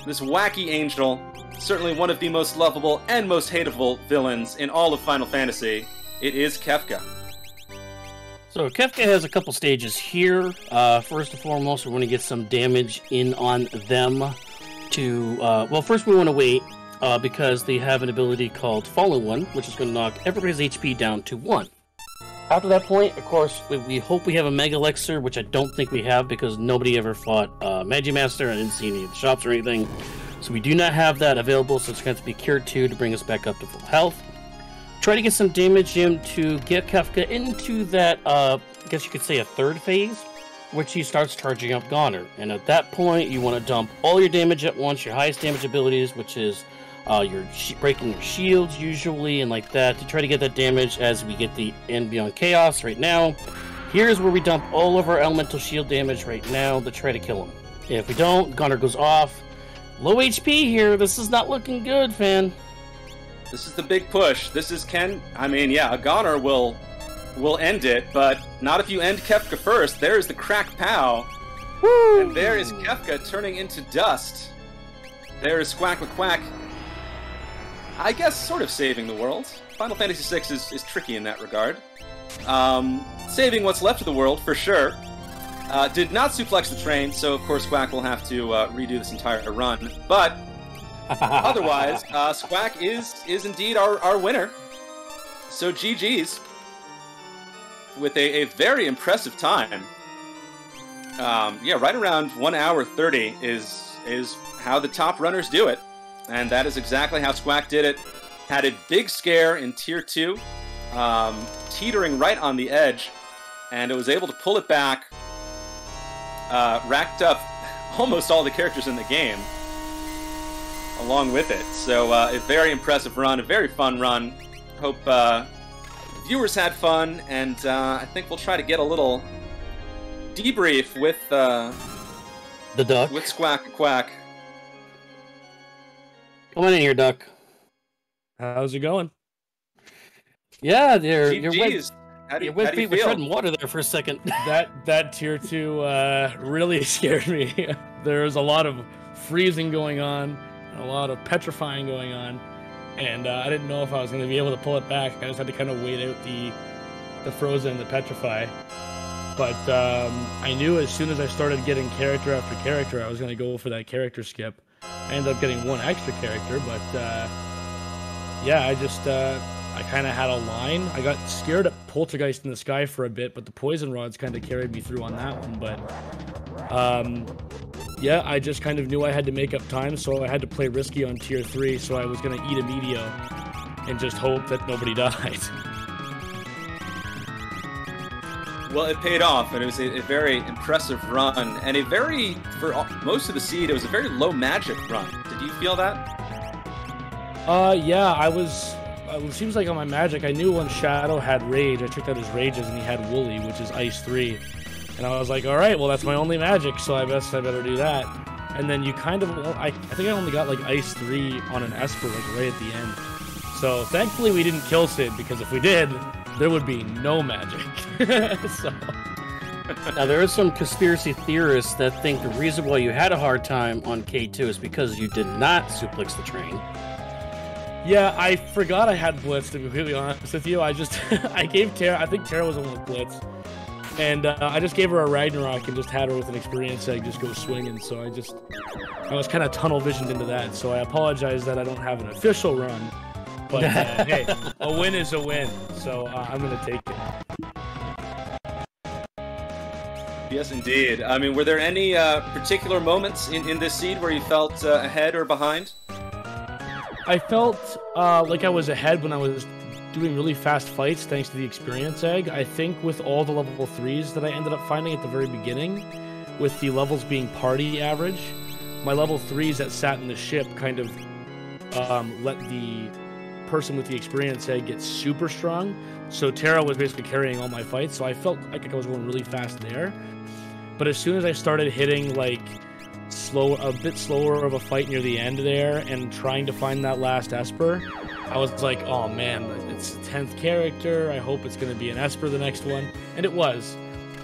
this wacky angel, certainly one of the most lovable and most hateable villains in all of Final Fantasy. It is Kefka. So Kefka has a couple stages here. First and foremost, we want to get some damage in on them to... well, first we want to wait, because they have an ability called Fallen One, which is going to knock everybody's HP down to 1. After that point, of course, we hope we have a Mega Elixir, which I don't think we have because nobody ever fought Magimaster. I didn't see any of the shops or anything. So we do not have that available, so it's going to have to be cured 2 to bring us back up to full health. Try to get some damage in to get Kefka into that, I guess you could say a third phase, which he starts charging up Goner. And at that point, you want to dump all your damage at once, your highest damage abilities, which is your breaking your shields usually, and like that, to try to get that damage as we get the End Beyond Chaos right now. Here's where we dump all of our elemental shield damage right now to try to kill him. If we don't, Goner goes off. Low HP here. This is not looking good, fan. This is the big push. This is a Goner will end it, but not if you end Kefka first. There's the crack pow. Woo! And there is Kefka turning into dust. There is Squack McQuack. I guess sort of saving the world. Final Fantasy VI is tricky in that regard. Saving what's left of the world, for sure. Did not suplex the train, so of course Squack will have to redo this entire run. But otherwise, Squack is indeed our winner. So GG's. With a very impressive time. Right around 1 hour 30 is how the top runners do it. And that is exactly how Squack did it. Had a big scare in Tier 2, teetering right on the edge, and it was able to pull it back, racked up almost all the characters in the game along with it. So a very impressive run, a very fun run. Hope viewers had fun, and I think we'll try to get a little debrief with the duck, with Squack and Quack. Come on in here, Duck. How's it going? Yeah, you're wet. How do you feel? We're treading water there for a second. That Tier 2 really scared me. There was a lot of freezing going on, and a lot of petrifying going on, and I didn't know if I was going to be able to pull it back. I just had to kind of wait out the frozen and the petrify. But I knew as soon as I started getting character after character, I was going to go for that character skip. I ended up getting one extra character, but I kind of had a line. I got scared at Poltergeist in the Sky for a bit, but the Poison Rods kind of carried me through on that one. But I just kind of knew I had to make up time, so I had to play risky on Tier 3, so I was going to eat a Meteor and just hope that nobody died. Well, it paid off, and it was a very impressive run, and for most of the seed, it was a very low magic run. Did you feel that? It seems like on my magic, I knew when Shadow had Rage, I checked out his Rages, and he had Woolly, which is Ice 3. And I was like, alright, well, that's my only magic, so I better do that. And then you kind of, I think I only got like Ice 3 on an Esper, like right at the end. So thankfully we didn't kill Sid, because if we did, there would be no magic. So. Now, there are some conspiracy theorists that think the reason why you had a hard time on K2 is because you did not suplex the train. Yeah, I forgot I had Blitz, to be completely honest with you. I gave Tara, I think Tara was the one with Blitz. And I just gave her a Ragnarok and just had her with an experience egg just go swinging. So I was kind of tunnel visioned into that. So I apologize that I don't have an official run. But hey, a win is a win. So I'm going to take it. Yes, indeed. I mean, were there any particular moments in this seed where you felt ahead or behind? I felt like I was ahead when I was doing really fast fights thanks to the experience egg. I think with all the level 3s that I ended up finding at the very beginning, with the levels being party average, my level 3s that sat in the ship kind of let the person with the experience egg get super strong. So Tara was basically carrying all my fights, so I felt like I was going really fast there. But as soon as I started hitting like a bit slower of a fight near the end there and trying to find that last Esper, I was like, oh man, it's the 10th character, I hope it's going to be an Esper the next one. And it was.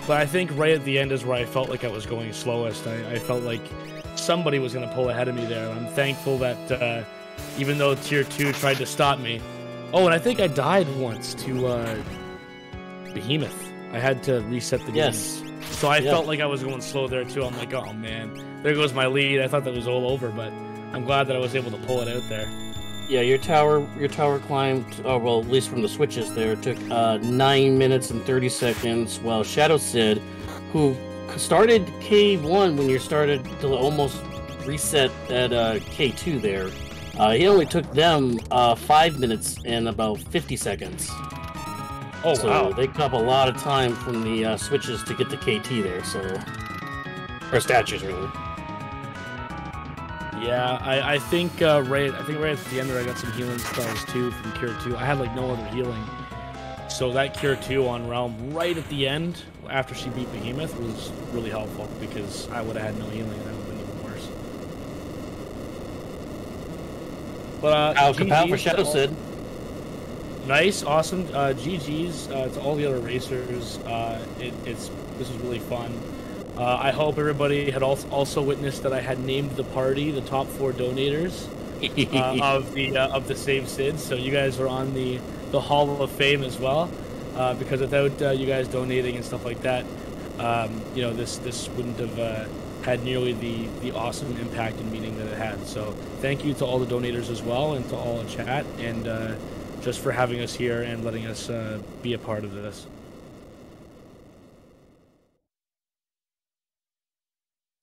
But I think right at the end is where I felt like I was going slowest. I felt like somebody was going to pull ahead of me there. I'm thankful that even though Tier 2 tried to stop me. Oh, and I think I died once to Behemoth. I had to reset the game. Yes. So I felt like I was going slow there too. I'm like, oh man, there goes my lead. I thought that was all over, but I'm glad that I was able to pull it out there. Yeah, your tower climbed, at least from the switches there, took 9 minutes and 30 seconds, while Shadow Sid, who started K1 when you started to almost reset at K2 there, he only took them 5 minutes and about 50 seconds. Oh, so wow. they cut up a lot of time from the switches to get the KT there, so... Or statues, really. Yeah, I think right at the end there I got some healing spells too from Cure 2. I had like no other healing. So that Cure 2 on Realm right at the end, after she beat Behemoth, was really helpful because I would have had no healing and that would have been even worse. But Kapow for Shadow Sid. Nice, awesome. GG's to all the other racers. This was really fun. I hope everybody had also witnessed that I had named the party the top 4 donators of the Save Sid. So you guys are on the Hall of Fame as well, because without you guys donating and stuff like that, this wouldn't have had nearly the awesome impact and meaning that it had. So thank you to all the donators as well, and to all in chat, and just for having us here and letting us be a part of this.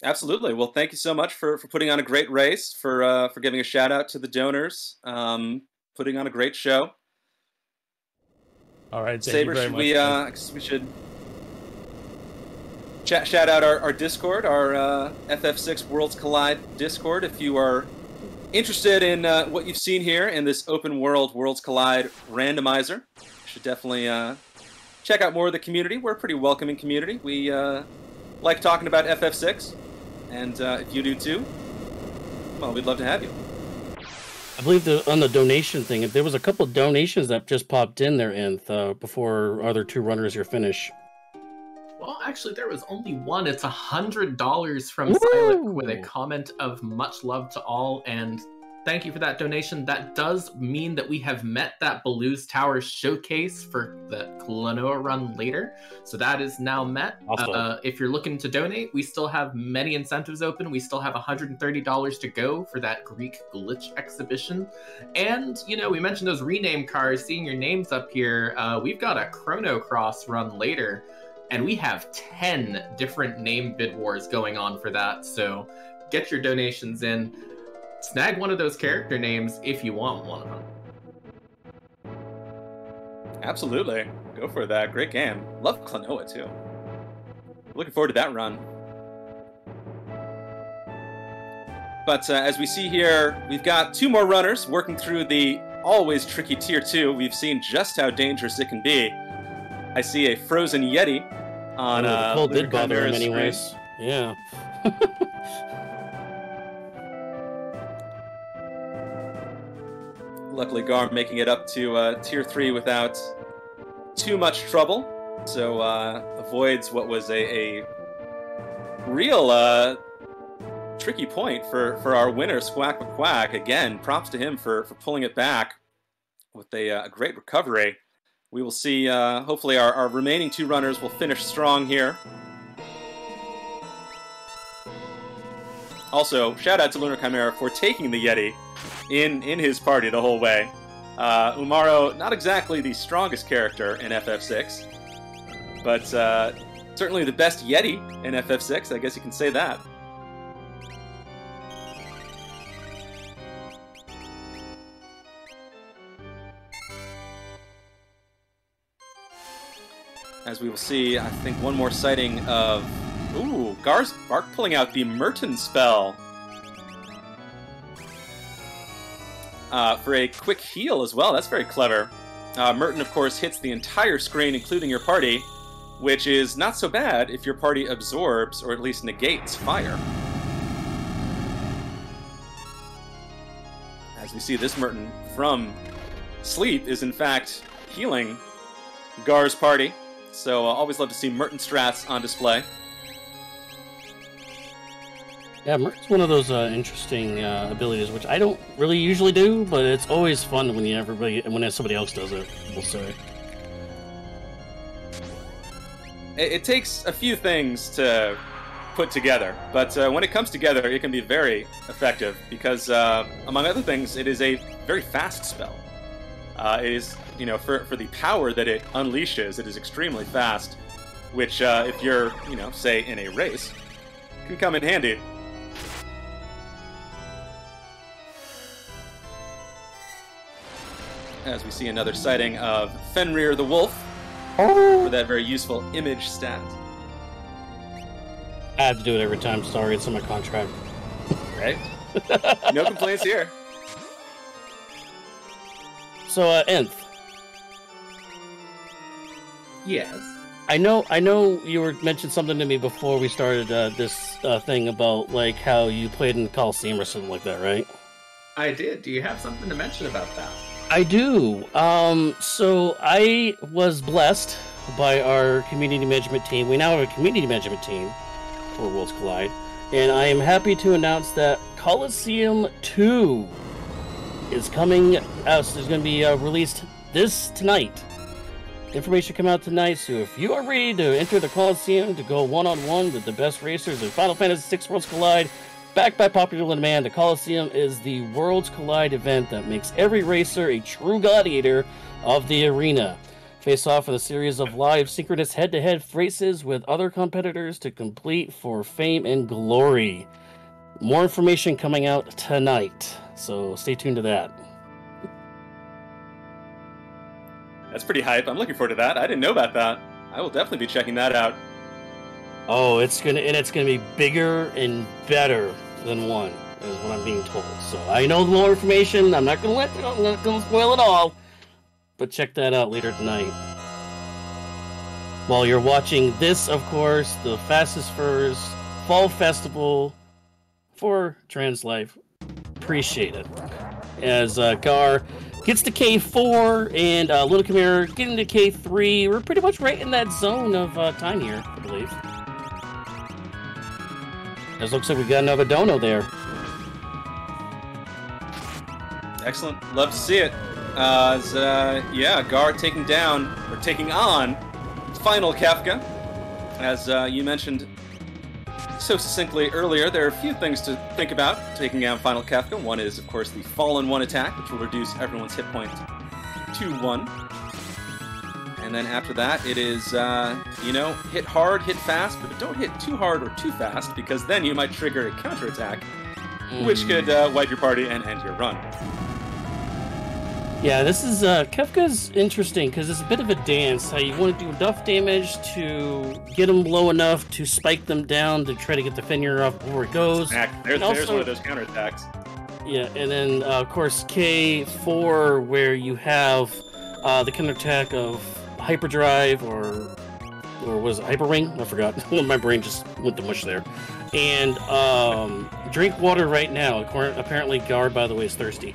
Absolutely. Well, thank you so much for putting on a great race, for giving a shout out to the donors, putting on a great show. All right, Saber, should we should shout out our Discord, our FF6 Worlds Collide Discord. If you are interested in what you've seen here in this open world Worlds Collide randomizer, you should definitely check out more of the community. We're a pretty welcoming community. We like talking about FF6, and if you do too, well, we'd love to have you. I believe on the donation thing, there was a couple of donations that just popped in there, Enth, before other 2 runners here finish. Well, actually, there was only one. It's $100 from Silent with a comment of much love to all, and thank you for that donation. That does mean that we have met that Belu's Tower showcase for the Klonoa run later. So that is now met. Awesome. If you're looking to donate, we still have many incentives open. We still have $130 to go for that Greek glitch exhibition. And, we mentioned those rename cars, seeing your names up here. We've got a Chrono Cross run later, and we have 10 different name bid wars going on for that. So get your donations in. Snag one of those character names if you want one of them. Absolutely. Go for that. Great game. Love Klonoa, too. Looking forward to that run. But as we see here, we've got 2 more runners working through the always tricky Tier 2. We've seen just how dangerous it can be. I see a Frozen Yeti on the cold did bother him anyways. Yeah. Luckily, Garm making it up to Tier 3 without too much trouble, so avoids what was a real tricky point for our winner, Squack McQuack. Again, props to him for pulling it back with a great recovery. We will see, hopefully our remaining 2 runners will finish strong here. Also, shout out to Lunar Chimera for taking the Yeti in his party the whole way. Umaro, not exactly the strongest character in FF6, but certainly the best Yeti in FF6, I guess you can say that. As we will see, I think one more sighting of... Ooh, Bark pulling out the Merton spell. For a quick heal as well. That's very clever. Merton, of course, hits the entire screen, including your party, which is not so bad if your party absorbs, or at least negates, fire. As we see, this Merton from sleep is, in fact, healing Gar's party. So always love to see Merton strats on display. Yeah, Merton's one of those interesting abilities, which I don't really usually do, but it's always fun when somebody else does it, we'll say. It takes a few things to put together, but when it comes together, it can be very effective because, among other things, it is a very fast spell. It is, for the power that it unleashes, it is extremely fast, which, if you're, say, in a race, can come in handy. As we see another sighting of Fenrir the Wolf for that very useful image stat. I have to do it every time. Sorry, it's in my contract. Right? No complaints here. So, Enth. Yes. I know you were mentioned something to me before we started this thing about like how you played in the Coliseum or something like that, right? I did. Do you have something to mention about that? I do. So I was blessed by our community management team. We now have a community management team for Worlds Collide, and I am happy to announce that Coliseum 2 is coming out. So it's going to be released tonight. Information come out tonight, so if you are ready to enter the Coliseum to go one-on-one with the best racers in Final Fantasy VI Worlds Collide, backed by popular demand, the Coliseum is the Worlds Collide event that makes every racer a true gladiator of the arena. Face off in a series of live synchronous head-to-head races with other competitors to complete for fame and glory. More information coming out tonight, so stay tuned to that. That's pretty hype. I'm looking forward to that. I didn't know about that. I will definitely be checking that out. Oh, it's gonna be bigger and better than 1, is what I'm being told. So I know more information. I'm not gonna spoil it all. But check that out later tonight. While you're watching this, of course, the Fastest FursFall Festival for Trans Life. Appreciate it. As Gar gets to K4 and Little Khmer getting to K3. We're pretty much right in that zone of time here, I believe. It looks like we got another dono there. Excellent. Love to see it. Yeah, Gar taking on final Kefka. As you mentioned so succinctly earlier, there are a few things to think about taking down final Kefka. One is, of course, the Fallen 1 attack, which will reduce everyone's hit point to 1. And then after that, it is, hit hard, hit fast, but don't hit too hard or too fast, because then you might trigger a counterattack, which could wipe your party and end your run. Yeah, this is, Kefka's interesting, because it's a bit of a dance. How you want to do enough damage to get them low enough to spike them down to try to get the Fenrir off before it goes. There's one of those counterattacks. Yeah, and then, of course, K4, where you have the counterattack of Hyperdrive, or was it Hyper Ring? I forgot. My brain just went to mush there. And drink water right now. Apparently, Gar, by the way, is thirsty.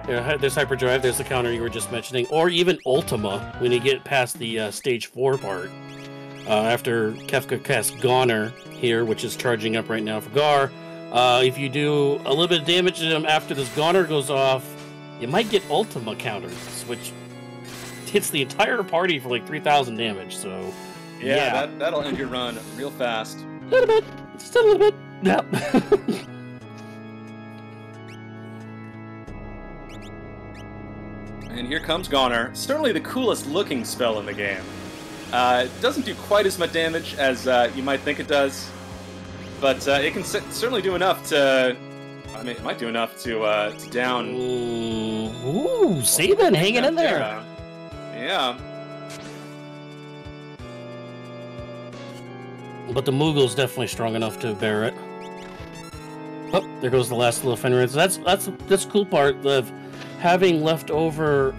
There's Hyperdrive, there's the counter you were just mentioning, or even Ultima, when you get past the Stage 4 part. After Kefka casts Goner here, which is charging up right now for Gar, if you do a little bit of damage to him after this Goner goes off, you might get Ultima counters, which hits the entire party for like 3,000 damage, so... Yeah. That'll end your run real fast. A little bit, just a little bit, yep. And here comes Goner. Certainly the coolest looking spell in the game. It doesn't do quite as much damage as you might think it does, but it can certainly do enough to... I mean, it might do enough to down... Ooh, Saban hanging in there. Yeah. But the Moogle's definitely strong enough to bear it. Oh, there goes the last little Fenrir. So that's the cool part of having leftover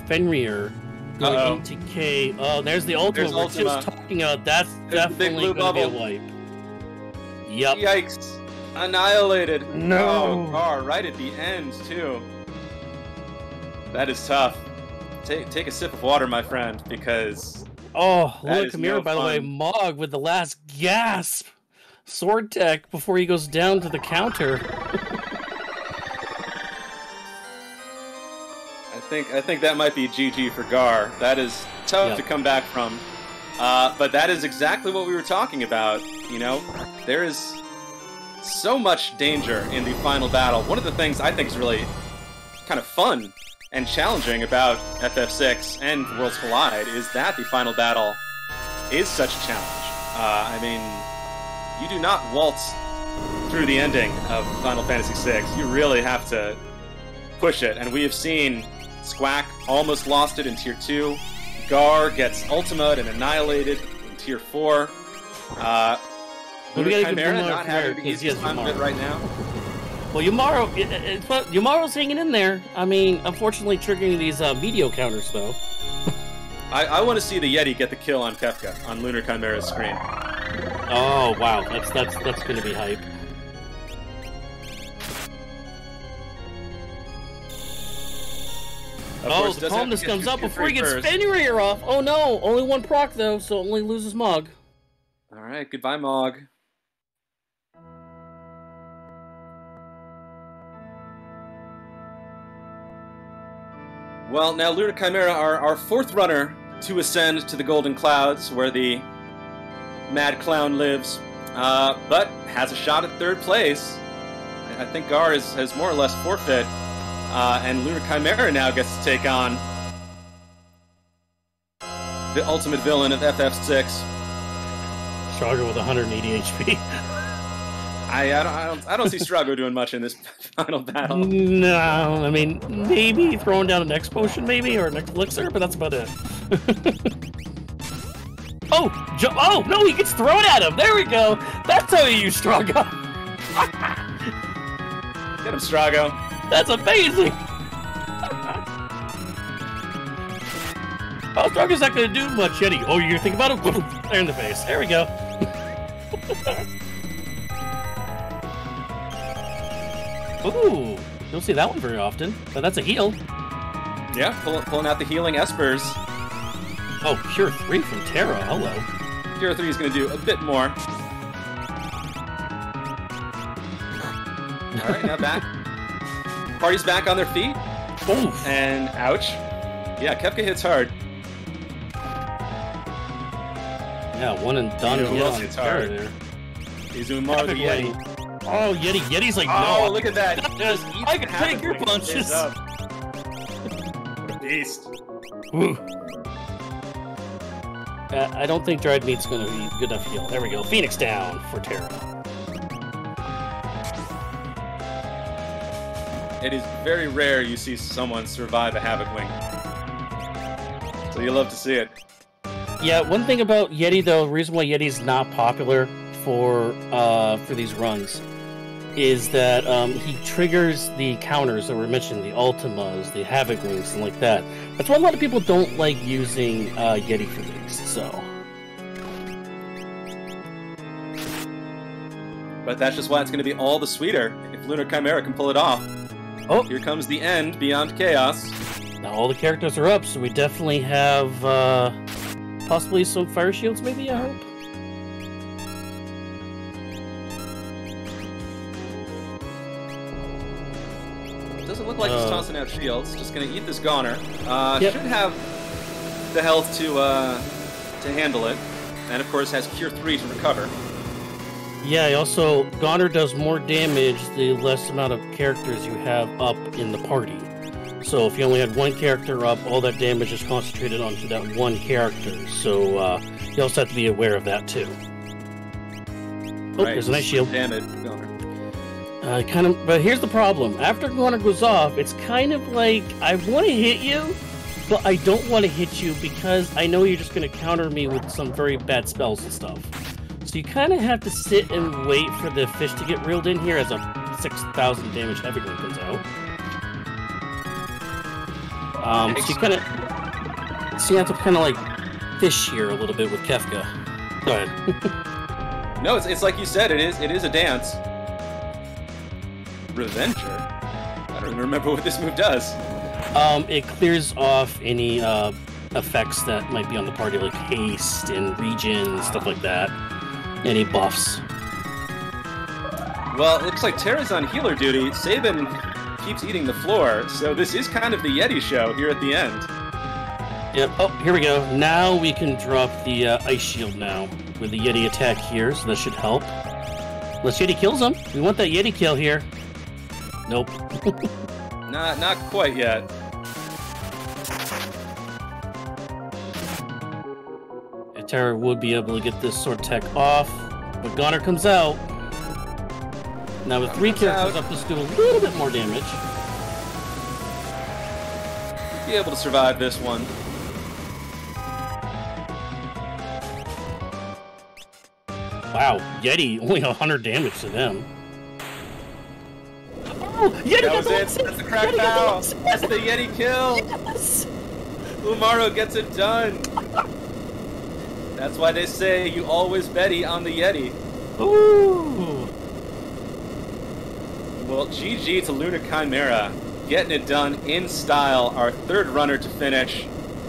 Fenrir going into K. Oh, there's the Ultima we're just talking about. That's definitely going to be a wipe. Yep. Yikes. Annihilated. No. Oh, Gar, right at the end, too. That is tough. Take a sip of water, my friend, because... Oh, look, Khmer, by the way, Mog with the last gasp. Sword tech before he goes down to the counter. I think that might be GG for Gar. That is tough to come back from. But that is exactly what we were talking about. You know, there is so much danger in the final battle. One of the things I think is really kind of fun and challenging about FF6 and Worlds Collide is that the final battle is such a challenge. I mean, you do not waltz through the ending of Final Fantasy VI. You really have to push it, and we have seen Squack almost lost it in Tier 2. Gar gets ultimate and annihilated in Tier 4. Lunar Chimera not having the easiest time of it right now. Well, Yumaro's hanging in there. I mean, unfortunately triggering these Meteor counters, though. I want to see the Yeti get the kill on Kefka on Lunar Chimera's screen. Oh, wow. That's going to be hype. The calmness comes up before he gets Fenrir off. Oh no, only one proc though, so only loses Mog. Alright, goodbye Mog. Well, now Lunar Chimera are our fourth runner to ascend to the Golden Clouds, where the Mad Clown lives, but has a shot at third place. I think Gar has more or less forfeit. And Lunar Chimera now gets to take on the ultimate villain of FF6. Strago with 180 HP. I don't see Strago doing much in this final battle. No, I mean, maybe throwing down an X potion, maybe, or an X elixir, but that's about it. Oh, no, he gets thrown at him. There we go. That's how you use Strago. Get him, Strago. That's amazing! Oh, Strago's not gonna do much, Yeti. Oh, you think about it? There in the face. There we go. Ooh, you don't see that one very often, but that's a heal. Yeah, pulling out the healing Espers. Oh, Pure 3 from Terra. Hello. Pure 3 is gonna do a bit more. Alright, now back. Party's back on their feet. Oof. And ouch. Yeah, Kefka hits hard. Yeah, one and done. Who else hits hard? There. Izumar the Yeti. Oh, Yeti's like, oh, no. Look at that. I can take your punches. What a beast. I don't think dried meat's going to be good enough heal. There we go. Phoenix down for Terra. It is very rare you see someone survive a Havoc Wing. So you love to see it. Yeah, one thing about Yeti, though, the reason why Yeti's not popular for these runs is that he triggers the counters that were mentioned, the Ultimas, the Havoc Wings, and like that. That's why a lot of people don't like using Yeti for these, so... But that's just why it's going to be all the sweeter if Lunar Chimera can pull it off. Oh, here comes the end beyond chaos. Now all the characters are up, so we definitely have possibly some fire shields, maybe, I hope? Doesn't look like he's tossing out shields. Just going to eat this Goner. Yep. Should have the health to handle it. And of course has Cure 3 to recover. Yeah, also, Goner does more damage the less amount of characters you have up in the party. So if you only had one character up, all that damage is concentrated onto that one character. So you also have to be aware of that too. Oh, right, there's a nice shield. Damage, Goner. But here's the problem. After Goner goes off, it's kind of like, I want to hit you, but I don't want to hit you because I know you're just going to counter me with some very bad spells and stuff. So you kind of have to sit and wait for the fish to get reeled in here as a 6,000 damage heavy one comes out. So you kind of have to kind of like fish here a little bit with Kefka. Go ahead. No, it's like you said. It is a dance. Revenger. I don't even remember what this move does. It clears off any effects that might be on the party, like haste and regen, stuff like that. Any buffs. Well, it looks like Terra's on healer duty. Sabin keeps eating the floor, so this is kind of the Yeti show here at the end. Yep. Oh, here we go. Now we can drop the ice shield now with the Yeti attack here, so that should help. Unless Yeti kills him. We want that Yeti kill here. Nope. Not quite yet. Terra would be able to get this sword tech off, but Goner comes out. Now with 3 characters up, let's do a little bit more damage. Be able to survive this one. Wow, Yeti only 100 damage to them. Oh, Yeti That got was the it. last- That's the crack Yeti got bow. the last- That's the Yeti kill. Yes! Umaro gets it done. That's why they say you always Betty on the Yeti. Ooh! Well, GG to Luna Chimera, getting it done in style. Our third runner to finish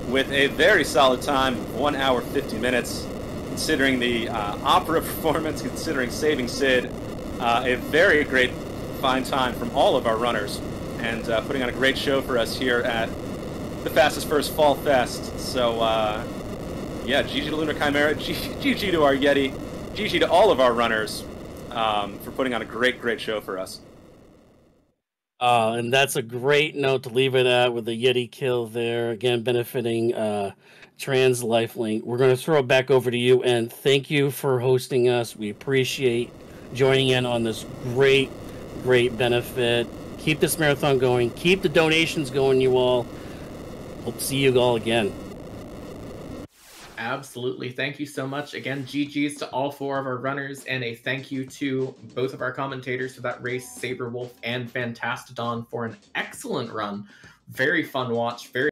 with a very solid time of 1 hour 50 minutes. Considering the opera performance, considering saving Sid, a very great fine time from all of our runners, and putting on a great show for us here at the Fastest FursFall Fest. So, yeah, GG to Luna Chimera, GG to our Yeti, GG to all of our runners for putting on a great show for us. And that's a great note to leave it at with the Yeti kill there. Again, benefiting Trans Lifeline. We're going to throw it back over to you, and thank you for hosting us. We appreciate joining in on this great benefit. Keep this marathon going. Keep the donations going, you all. Hope to see you all again. Absolutely. Thank you so much. Again, GG's to all 4 of our runners, and a thank you to both of our commentators for that race, Saberwolf and Fantastodon, for an excellent run. Very fun watch. Very